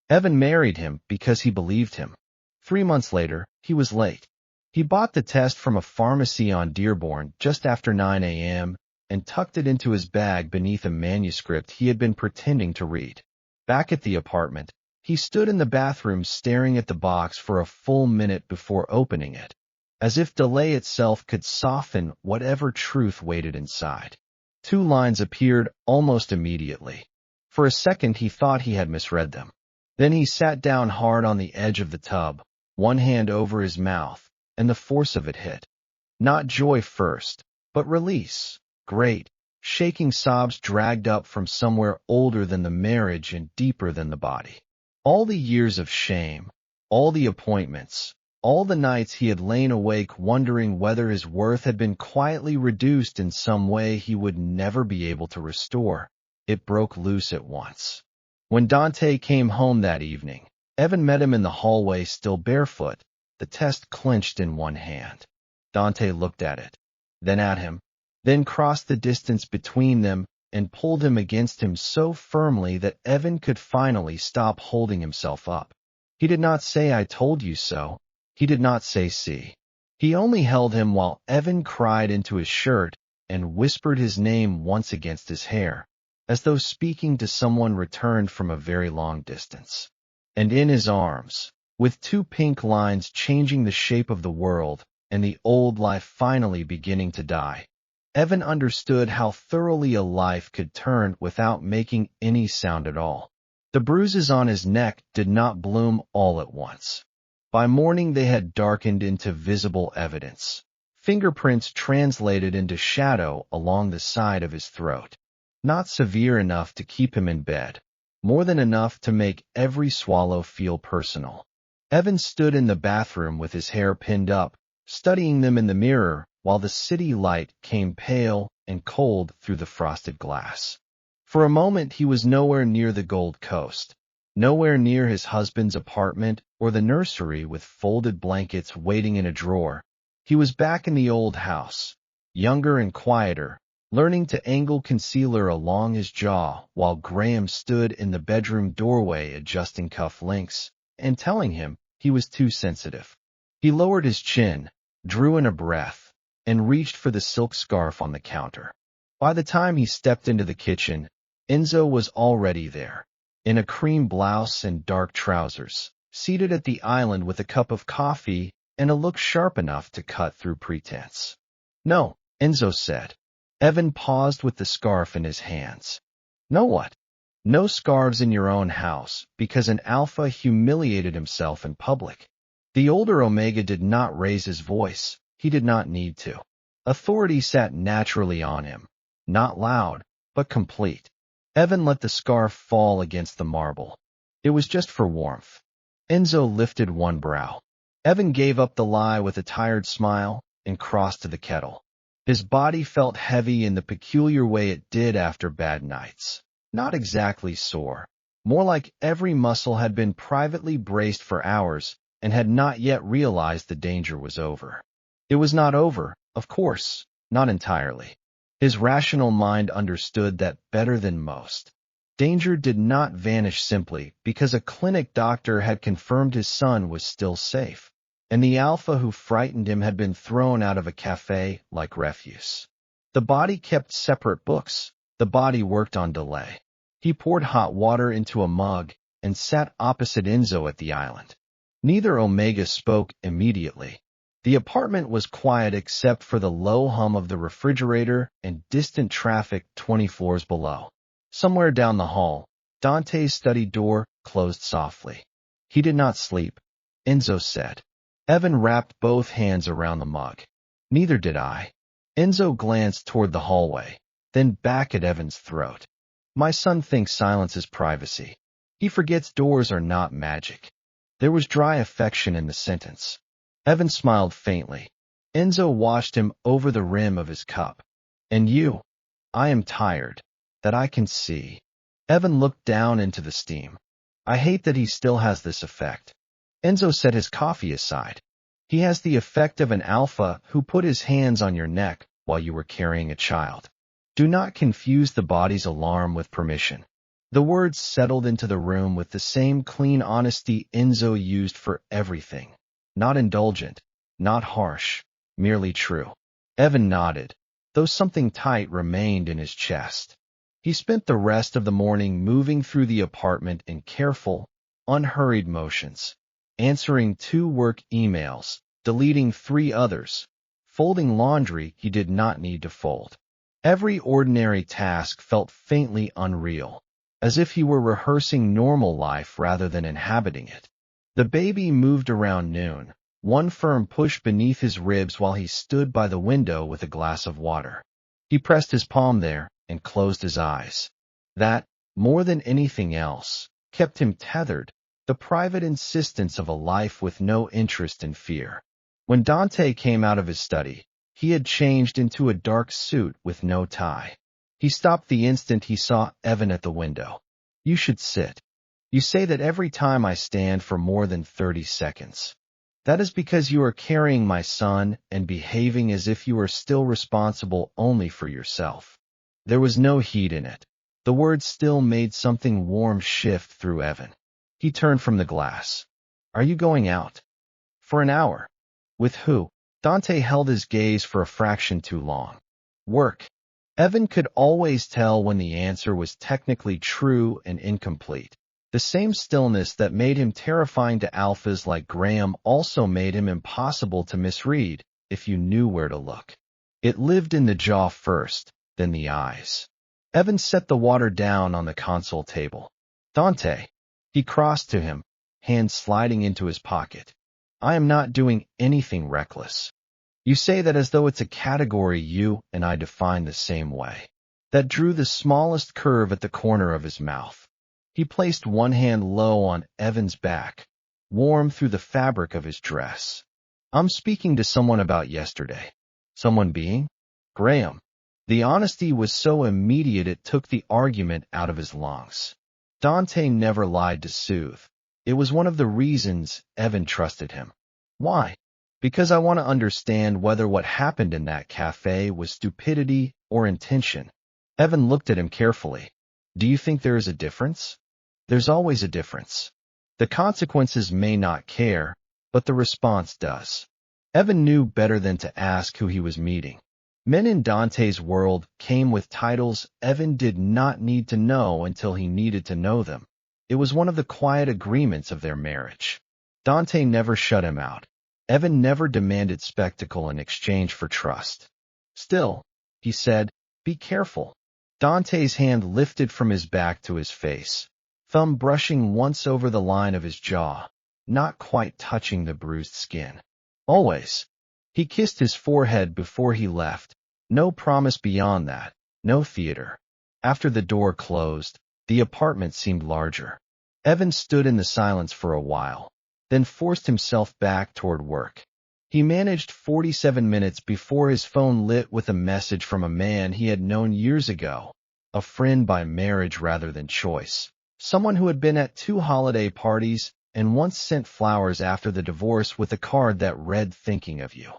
Evan married him because he believed him. 3 months later, he was late. He bought the test from a pharmacy on Dearborn just after 9 a.m., and tucked it into his bag beneath a manuscript he had been pretending to read. Back at the apartment, he stood in the bathroom staring at the box for a full minute before opening it, as if delay itself could soften whatever truth waited inside. 2 lines appeared almost immediately. For a second he thought he had misread them. Then he sat down hard on the edge of the tub, one hand over his mouth, and the force of it hit. Not joy first, but release. Great, shaking sobs dragged up from somewhere older than the marriage and deeper than the body. All the years of shame, all the appointments, all the nights he had lain awake wondering whether his worth had been quietly reduced in some way he would never be able to restore. It broke loose at once. When Dante came home that evening, Evan met him in the hallway still barefoot, the test clenched in one hand. Dante looked at it, then at him, then crossed the distance between them and pulled him against him so firmly that Evan could finally stop holding himself up. He did not say, "I told you so." He did not say, "See." He only held him while Evan cried into his shirt and whispered his name once against his hair, as though speaking to someone returned from a very long distance. And in his arms, with two pink lines changing the shape of the world and the old life finally beginning to die, Evan understood how thoroughly a life could turn without making any sound at all. The bruises on his neck did not bloom all at once. By morning they had darkened into visible evidence, fingerprints translated into shadow along the side of his throat. Not severe enough to keep him in bed, more than enough to make every swallow feel personal. Evan stood in the bathroom with his hair pinned up, studying them in the mirror while the city light came pale and cold through the frosted glass. For a moment he was nowhere near the Gold Coast, nowhere near his husband's apartment or the nursery with folded blankets waiting in a drawer. He was back in the old house, younger and quieter, learning to angle concealer along his jaw while Graham stood in the bedroom doorway adjusting cuff links and telling him he was too sensitive. He lowered his chin, drew in a breath, and reached for the silk scarf on the counter. By the time he stepped into the kitchen, Enzo was already there, in a cream blouse and dark trousers, seated at the island with a cup of coffee and a look sharp enough to cut through pretense. "No," Enzo said. Evan paused with the scarf in his hands. "No what?" "No scarves in your own house, because an alpha humiliated himself in public." The older Omega did not raise his voice. He did not need to. Authority sat naturally on him, not loud, but complete. Evan let the scarf fall against the marble. It was just for warmth. Enzo lifted one brow. Evan gave up the lie with a tired smile and crossed to the kettle. His body felt heavy in the peculiar way it did after bad nights. Not exactly sore, more like every muscle had been privately braced for hours and had not yet realized the danger was over. It was not over, of course, not entirely. His rational mind understood that better than most. Danger did not vanish simply because a clinic doctor had confirmed his son was still safe, and the alpha who frightened him had been thrown out of a cafe like refuse. The body kept separate books. The body worked on delay. He poured hot water into a mug and sat opposite Enzo at the island. Neither Omega spoke immediately. The apartment was quiet except for the low hum of the refrigerator and distant traffic 20 floors below. Somewhere down the hall, Dante's study door closed softly. "He did not sleep," Enzo said. Evan wrapped both hands around the mug. "Neither did I." Enzo glanced toward the hallway, then back at Evan's throat. "My son thinks silence is privacy. He forgets doors are not magic." There was dry affection in the sentence. Evan smiled faintly. Enzo washed him over the rim of his cup. "And you?" "I am tired. That I can see." Evan looked down into the steam. "I hate that he still has this effect." Enzo set his coffee aside. "He has the effect of an alpha who put his hands on your neck while you were carrying a child." Do not confuse the body's alarm with permission. The words settled into the room with the same clean honesty Enzo used for everything. Not indulgent, not harsh, merely true. Evan nodded, though something tight remained in his chest. He spent the rest of the morning moving through the apartment in careful, unhurried motions, answering 2 work emails, deleting 3 others, folding laundry he did not need to fold. Every ordinary task felt faintly unreal. as if he were rehearsing normal life rather than inhabiting it. The baby moved around noon, one firm push beneath his ribs while he stood by the window with a glass of water. He pressed his palm there and closed his eyes. That, more than anything else, kept him tethered, the private insistence of a life with no interest in fear. When Dante came out of his study, he had changed into a dark suit with no tie. He stopped the instant he saw Evan at the window. "You should sit. You say that every time I stand for more than 30 seconds. That is because you are carrying my son and behaving as if you are still responsible only for yourself." There was no heat in it. The words still made something warm shift through Evan. He turned from the glass. "Are you going out?" "For an hour." "With who?" Dante held his gaze for a fraction too long. "Work." Evan could always tell when the answer was technically true and incomplete. The same stillness that made him terrifying to alphas like Graham also made him impossible to misread if you knew where to look. It lived in the jaw first, then the eyes. Evan set the water down on the console table. "Dante." He crossed to him, hand sliding into his pocket. "I am not doing anything reckless." "You say that as though it's a category you and I define the same way." That drew the smallest curve at the corner of his mouth. He placed one hand low on Evan's back, warm through the fabric of his dress. "I'm speaking to someone about yesterday." "Someone being?" "Graham." The honesty was so immediate it took the argument out of his lungs. Dante never lied to soothe. It was one of the reasons Evan trusted him. "Why?" "Because I want to understand whether what happened in that cafe was stupidity or intention." Evan looked at him carefully. "Do you think there is a difference?" "There's always a difference. The consequences may not care, but the response does." Evan knew better than to ask who he was meeting. Men in Dante's world came with titles Evan did not need to know until he needed to know them. It was one of the quiet agreements of their marriage. Dante never shut him out. Evan never demanded spectacle in exchange for trust. "Still," he said, "be careful." Dante's hand lifted from his back to his face, thumb brushing once over the line of his jaw, not quite touching the bruised skin. "Always." He kissed his forehead before he left. No promise beyond that, no theater. After the door closed, the apartment seemed larger. Evan stood in the silence for a while, then forced himself back toward work. He managed 47 minutes before his phone lit with a message from a man he had known years ago, a friend by marriage rather than choice, someone who had been at 2 holiday parties and once sent flowers after the divorce with a card that read "Thinking of you."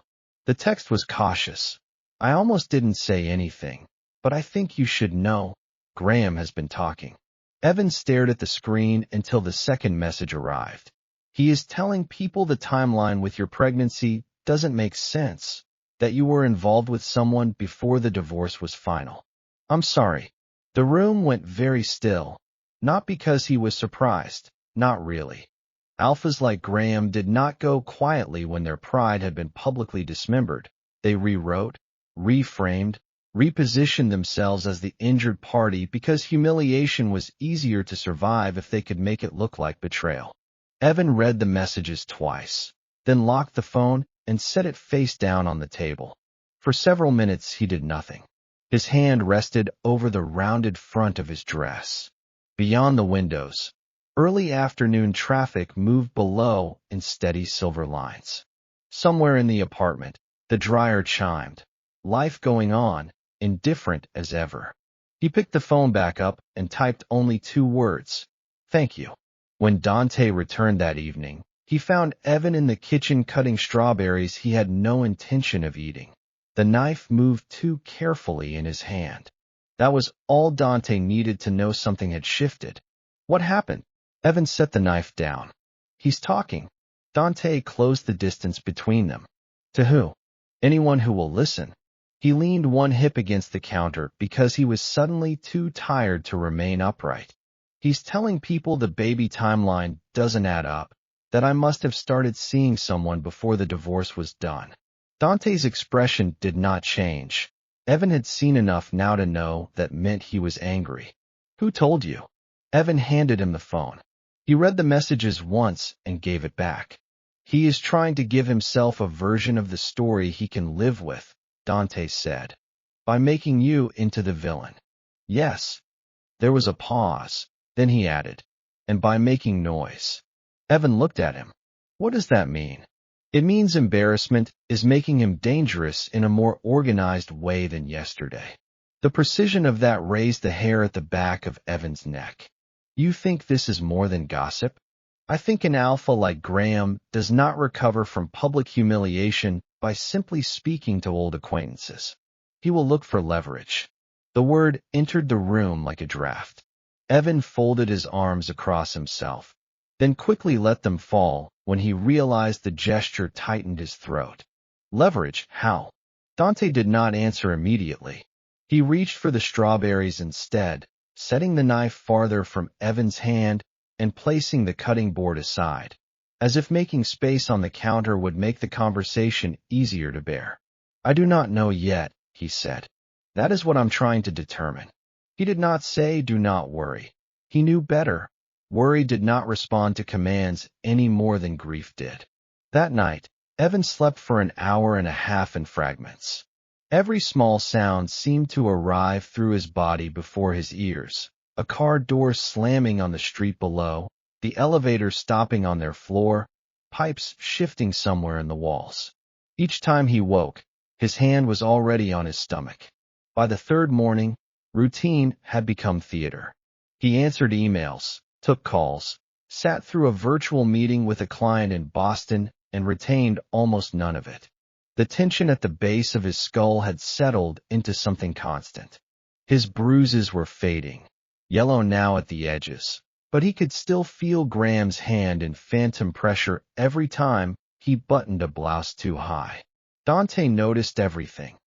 The text was cautious. "I almost didn't say anything, but I think you should know. Graham has been talking." Evan stared at the screen until the second message arrived. "He is telling people the timeline with your pregnancy doesn't make sense, that you were involved with someone before the divorce was final." "I'm sorry." The room went very still, not because he was surprised, not really. Alphas like Graham did not go quietly when their pride had been publicly dismembered. They rewrote, reframed, repositioned themselves as the injured party because humiliation was easier to survive if they could make it look like betrayal. Evan read the messages twice, then locked the phone and set it face down on the table. For several minutes he did nothing. His hand rested over the rounded front of his dress. Beyond the windows, early afternoon traffic moved below in steady silver lines. Somewhere in the apartment, the dryer chimed. Life going on, indifferent as ever. He picked the phone back up and typed only 2 words. "Thank you." When Dante returned that evening, he found Evan in the kitchen cutting strawberries he had no intention of eating. The knife moved too carefully in his hand. That was all Dante needed to know something had shifted. "What happened?" Evan set the knife down. "He's talking." Dante closed the distance between them. "To who?" "Anyone who will listen." He leaned one hip against the counter because he was suddenly too tired to remain upright. "He's telling people the baby timeline doesn't add up, that I must have started seeing someone before the divorce was done." Dante's expression did not change. Evan had seen enough now to know that meant he was angry. "Who told you?" Evan handed him the phone. He read the messages once and gave it back. He is trying to give himself a version of the story he can live with, Dante said, by making you into the villain. Yes. There was a pause. Then he added, and by making noise. Evan looked at him. What does that mean? It means embarrassment is making him dangerous in a more organized way than yesterday. The precision of that raised the hair at the back of Evan's neck. You think this is more than gossip? I think an alpha like Graham does not recover from public humiliation by simply speaking to old acquaintances. He will look for leverage. The word entered the room like a draft. Evan folded his arms across himself, then quickly let them fall when he realized the gesture tightened his throat. Leverage, how? Dante did not answer immediately. He reached for the strawberries instead, setting the knife farther from Evan's hand and placing the cutting board aside, as if making space on the counter would make the conversation easier to bear. I do not know yet, he said. That is what I'm trying to determine. He did not say, do not worry. He knew better. Worry did not respond to commands any more than grief did. That night, Evan slept for an hour and a half in fragments. Every small sound seemed to arrive through his body before his ears. A car door slamming on the street below, the elevator stopping on their floor, pipes shifting somewhere in the walls. Each time he woke, his hand was already on his stomach. By the third morning, routine had become theater. He answered emails, took calls, sat through a virtual meeting with a client in Boston, and retained almost none of it. The tension at the base of his skull had settled into something constant. His bruises were fading, yellow now at the edges, but he could still feel Graham's hand in phantom pressure every time he buttoned a blouse too high. Dante noticed everything.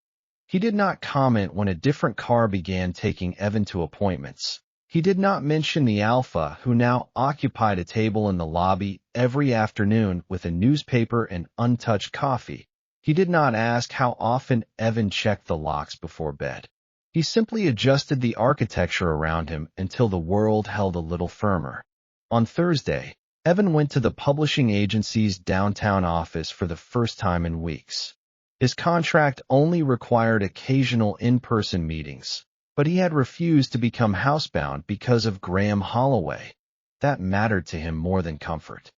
He did not comment when a different car began taking Evan to appointments. He did not mention the alpha who now occupied a table in the lobby every afternoon with a newspaper and untouched coffee. He did not ask how often Evan checked the locks before bed. He simply adjusted the architecture around him until the world held a little firmer. On Thursday, Evan went to the publishing agency's downtown office for the first time in weeks. His contract only required occasional in-person meetings, but he had refused to become housebound because of Graham Holloway. That mattered to him more than comfort.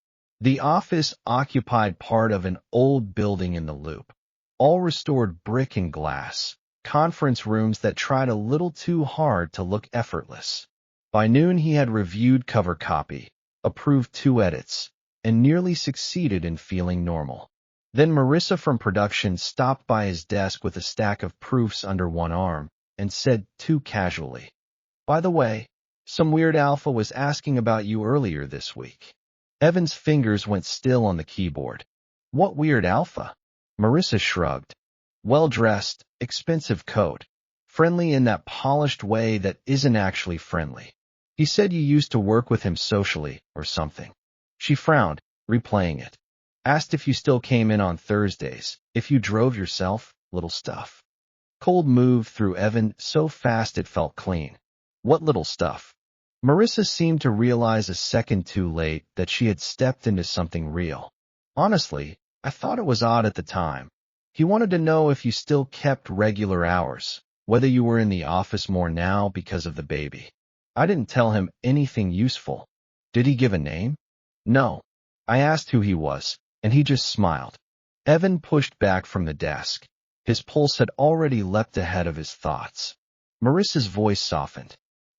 The office occupied part of an old building in the Loop, all restored brick and glass, conference rooms that tried a little too hard to look effortless. By noon he had reviewed cover copy, approved 2 edits, and nearly succeeded in feeling normal. Then Marissa from production stopped by his desk with a stack of proofs under one arm and said too casually, "By the way, some weird alpha was asking about you earlier this week." Evan's fingers went still on the keyboard. What weird alpha? Marissa shrugged. Well-dressed, expensive coat, friendly in that polished way that isn't actually friendly. He said you used to work with him socially or something. She frowned, replaying it. Asked if you still came in on Thursdays, if you drove yourself, little stuff. Cold moved through Evan so fast it felt clean. What little stuff? Marissa seemed to realize a second too late that she had stepped into something real. Honestly, I thought it was odd at the time. He wanted to know if you still kept regular hours, whether you were in the office more now because of the baby. I didn't tell him anything useful. Did he give a name? No. I asked who he was, and he just smiled. Evan pushed back from the desk. His pulse had already leapt ahead of his thoughts. Marissa's voice softened.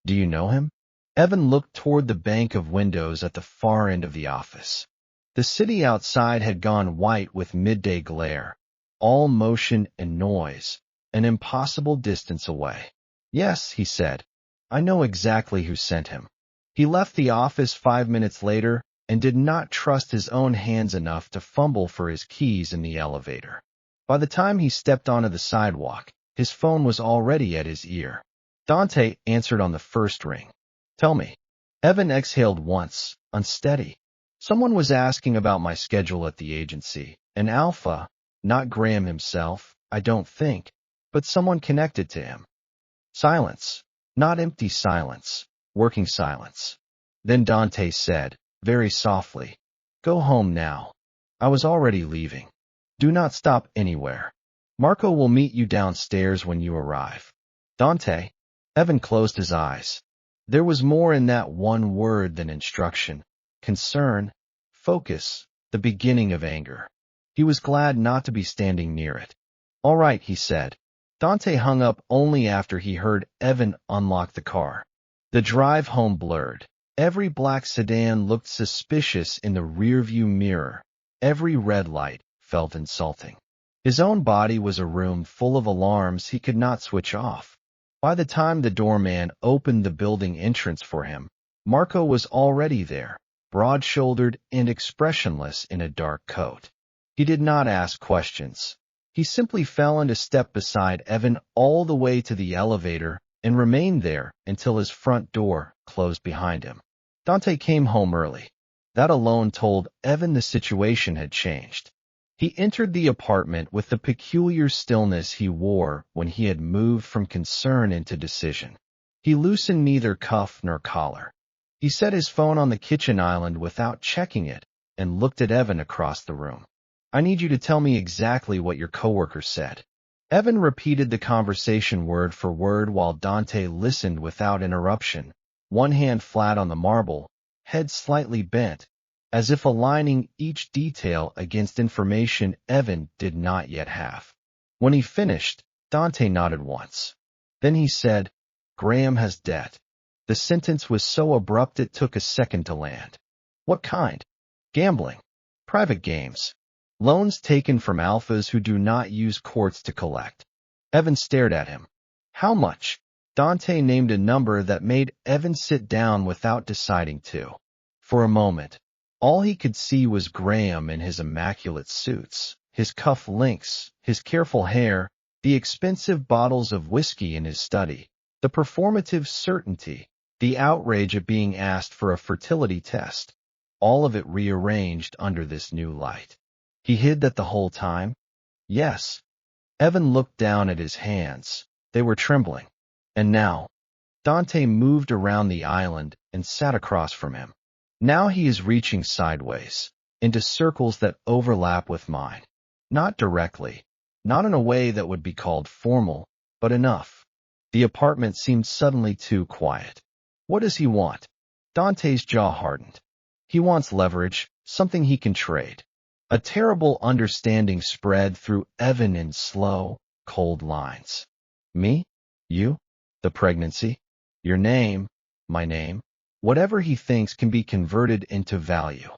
Do you know him? Evan looked toward the bank of windows at the far end of the office. The city outside had gone white with midday glare, all motion and noise, an impossible distance away. Yes, he said. I know exactly who sent him. He left the office 5 minutes later and did not trust his own hands enough to fumble for his keys in the elevator. By the time he stepped onto the sidewalk, his phone was already at his ear. Dante answered on the first ring. Tell me. Evan exhaled once, unsteady. Someone was asking about my schedule at the agency. An alpha, not Graham himself, I don't think, but someone connected to him. Silence. Not empty silence. Working silence. Then Dante said, very softly, "Go home now. I was already leaving. Do not stop anywhere. Marco will meet you downstairs when you arrive." Dante? Evan closed his eyes. There was more in that one word than instruction. Concern, focus, the beginning of anger. He was glad not to be standing near it. "All right," he said. Dante hung up only after he heard Evan unlock the car. The drive home blurred. Every black sedan looked suspicious in the rearview mirror. Every red light felt insulting. His own body was a room full of alarms he could not switch off. By the time the doorman opened the building entrance for him, Marco was already there, broad-shouldered and expressionless in a dark coat. He did not ask questions. He simply fell into step beside Evan all the way to the elevator and remained there until his front door closed behind him. Dante came home early. That alone told Evan the situation had changed. He entered the apartment with the peculiar stillness he wore when he had moved from concern into decision. He loosened neither cuff nor collar. He set his phone on the kitchen island without checking it and looked at Evan across the room. "I need you to tell me exactly what your coworker said." Evan repeated the conversation word for word while Dante listened without interruption, one hand flat on the marble, head slightly bent, as if aligning each detail against information Evan did not yet have. When he finished, Dante nodded once. Then he said, "Graham has debt." The sentence was so abrupt it took a second to land. "What kind?" "Gambling. Private games. Loans taken from alphas who do not use courts to collect." Evan stared at him. "How much?" Dante named a number that made Evan sit down without deciding to. For a moment, all he could see was Graham in his immaculate suits, his cuff links, his careful hair, the expensive bottles of whiskey in his study, the performative certainty, the outrage at being asked for a fertility test, all of it rearranged under this new light. He hid that the whole time? Yes. Evan looked down at his hands. They were trembling. And now, Dante moved around the island and sat across from him. Now he is reaching sideways, into circles that overlap with mine. Not directly, not in a way that would be called formal, but enough. The apartment seemed suddenly too quiet. What does he want? Dante's jaw hardened. He wants leverage, something he can trade. A terrible understanding spread through Evan in slow, cold lines. Me? You? The pregnancy? Your name? My name? Whatever he thinks can be converted into value.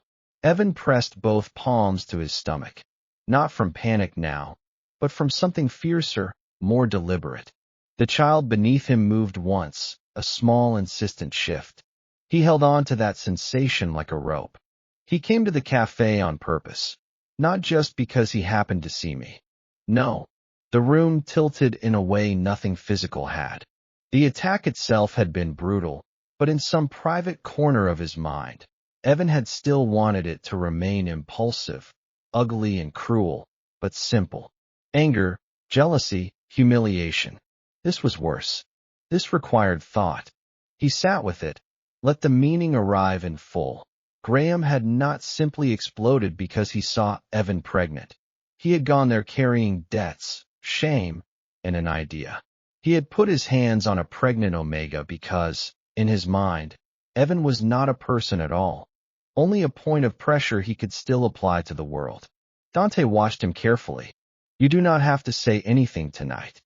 Evan pressed both palms to his stomach. Not from panic now, but from something fiercer, more deliberate. The child beneath him moved once, a small, insistent shift. He held on to that sensation like a rope. He came to the cafe on purpose. Not just because he happened to see me. No. The room tilted in a way nothing physical had. The attack itself had been brutal, but in some private corner of his mind, Evan had still wanted it to remain impulsive, ugly and cruel, but simple. Anger, jealousy, humiliation. This was worse. This required thought. He sat with it, let the meaning arrive in full. Graham had not simply exploded because he saw Evan pregnant. He had gone there carrying debts, shame, and an idea. He had put his hands on a pregnant Omega because, in his mind, Evan was not a person at all, only a point of pressure he could still apply to the world. Dante watched him carefully. "You do not have to say anything tonight."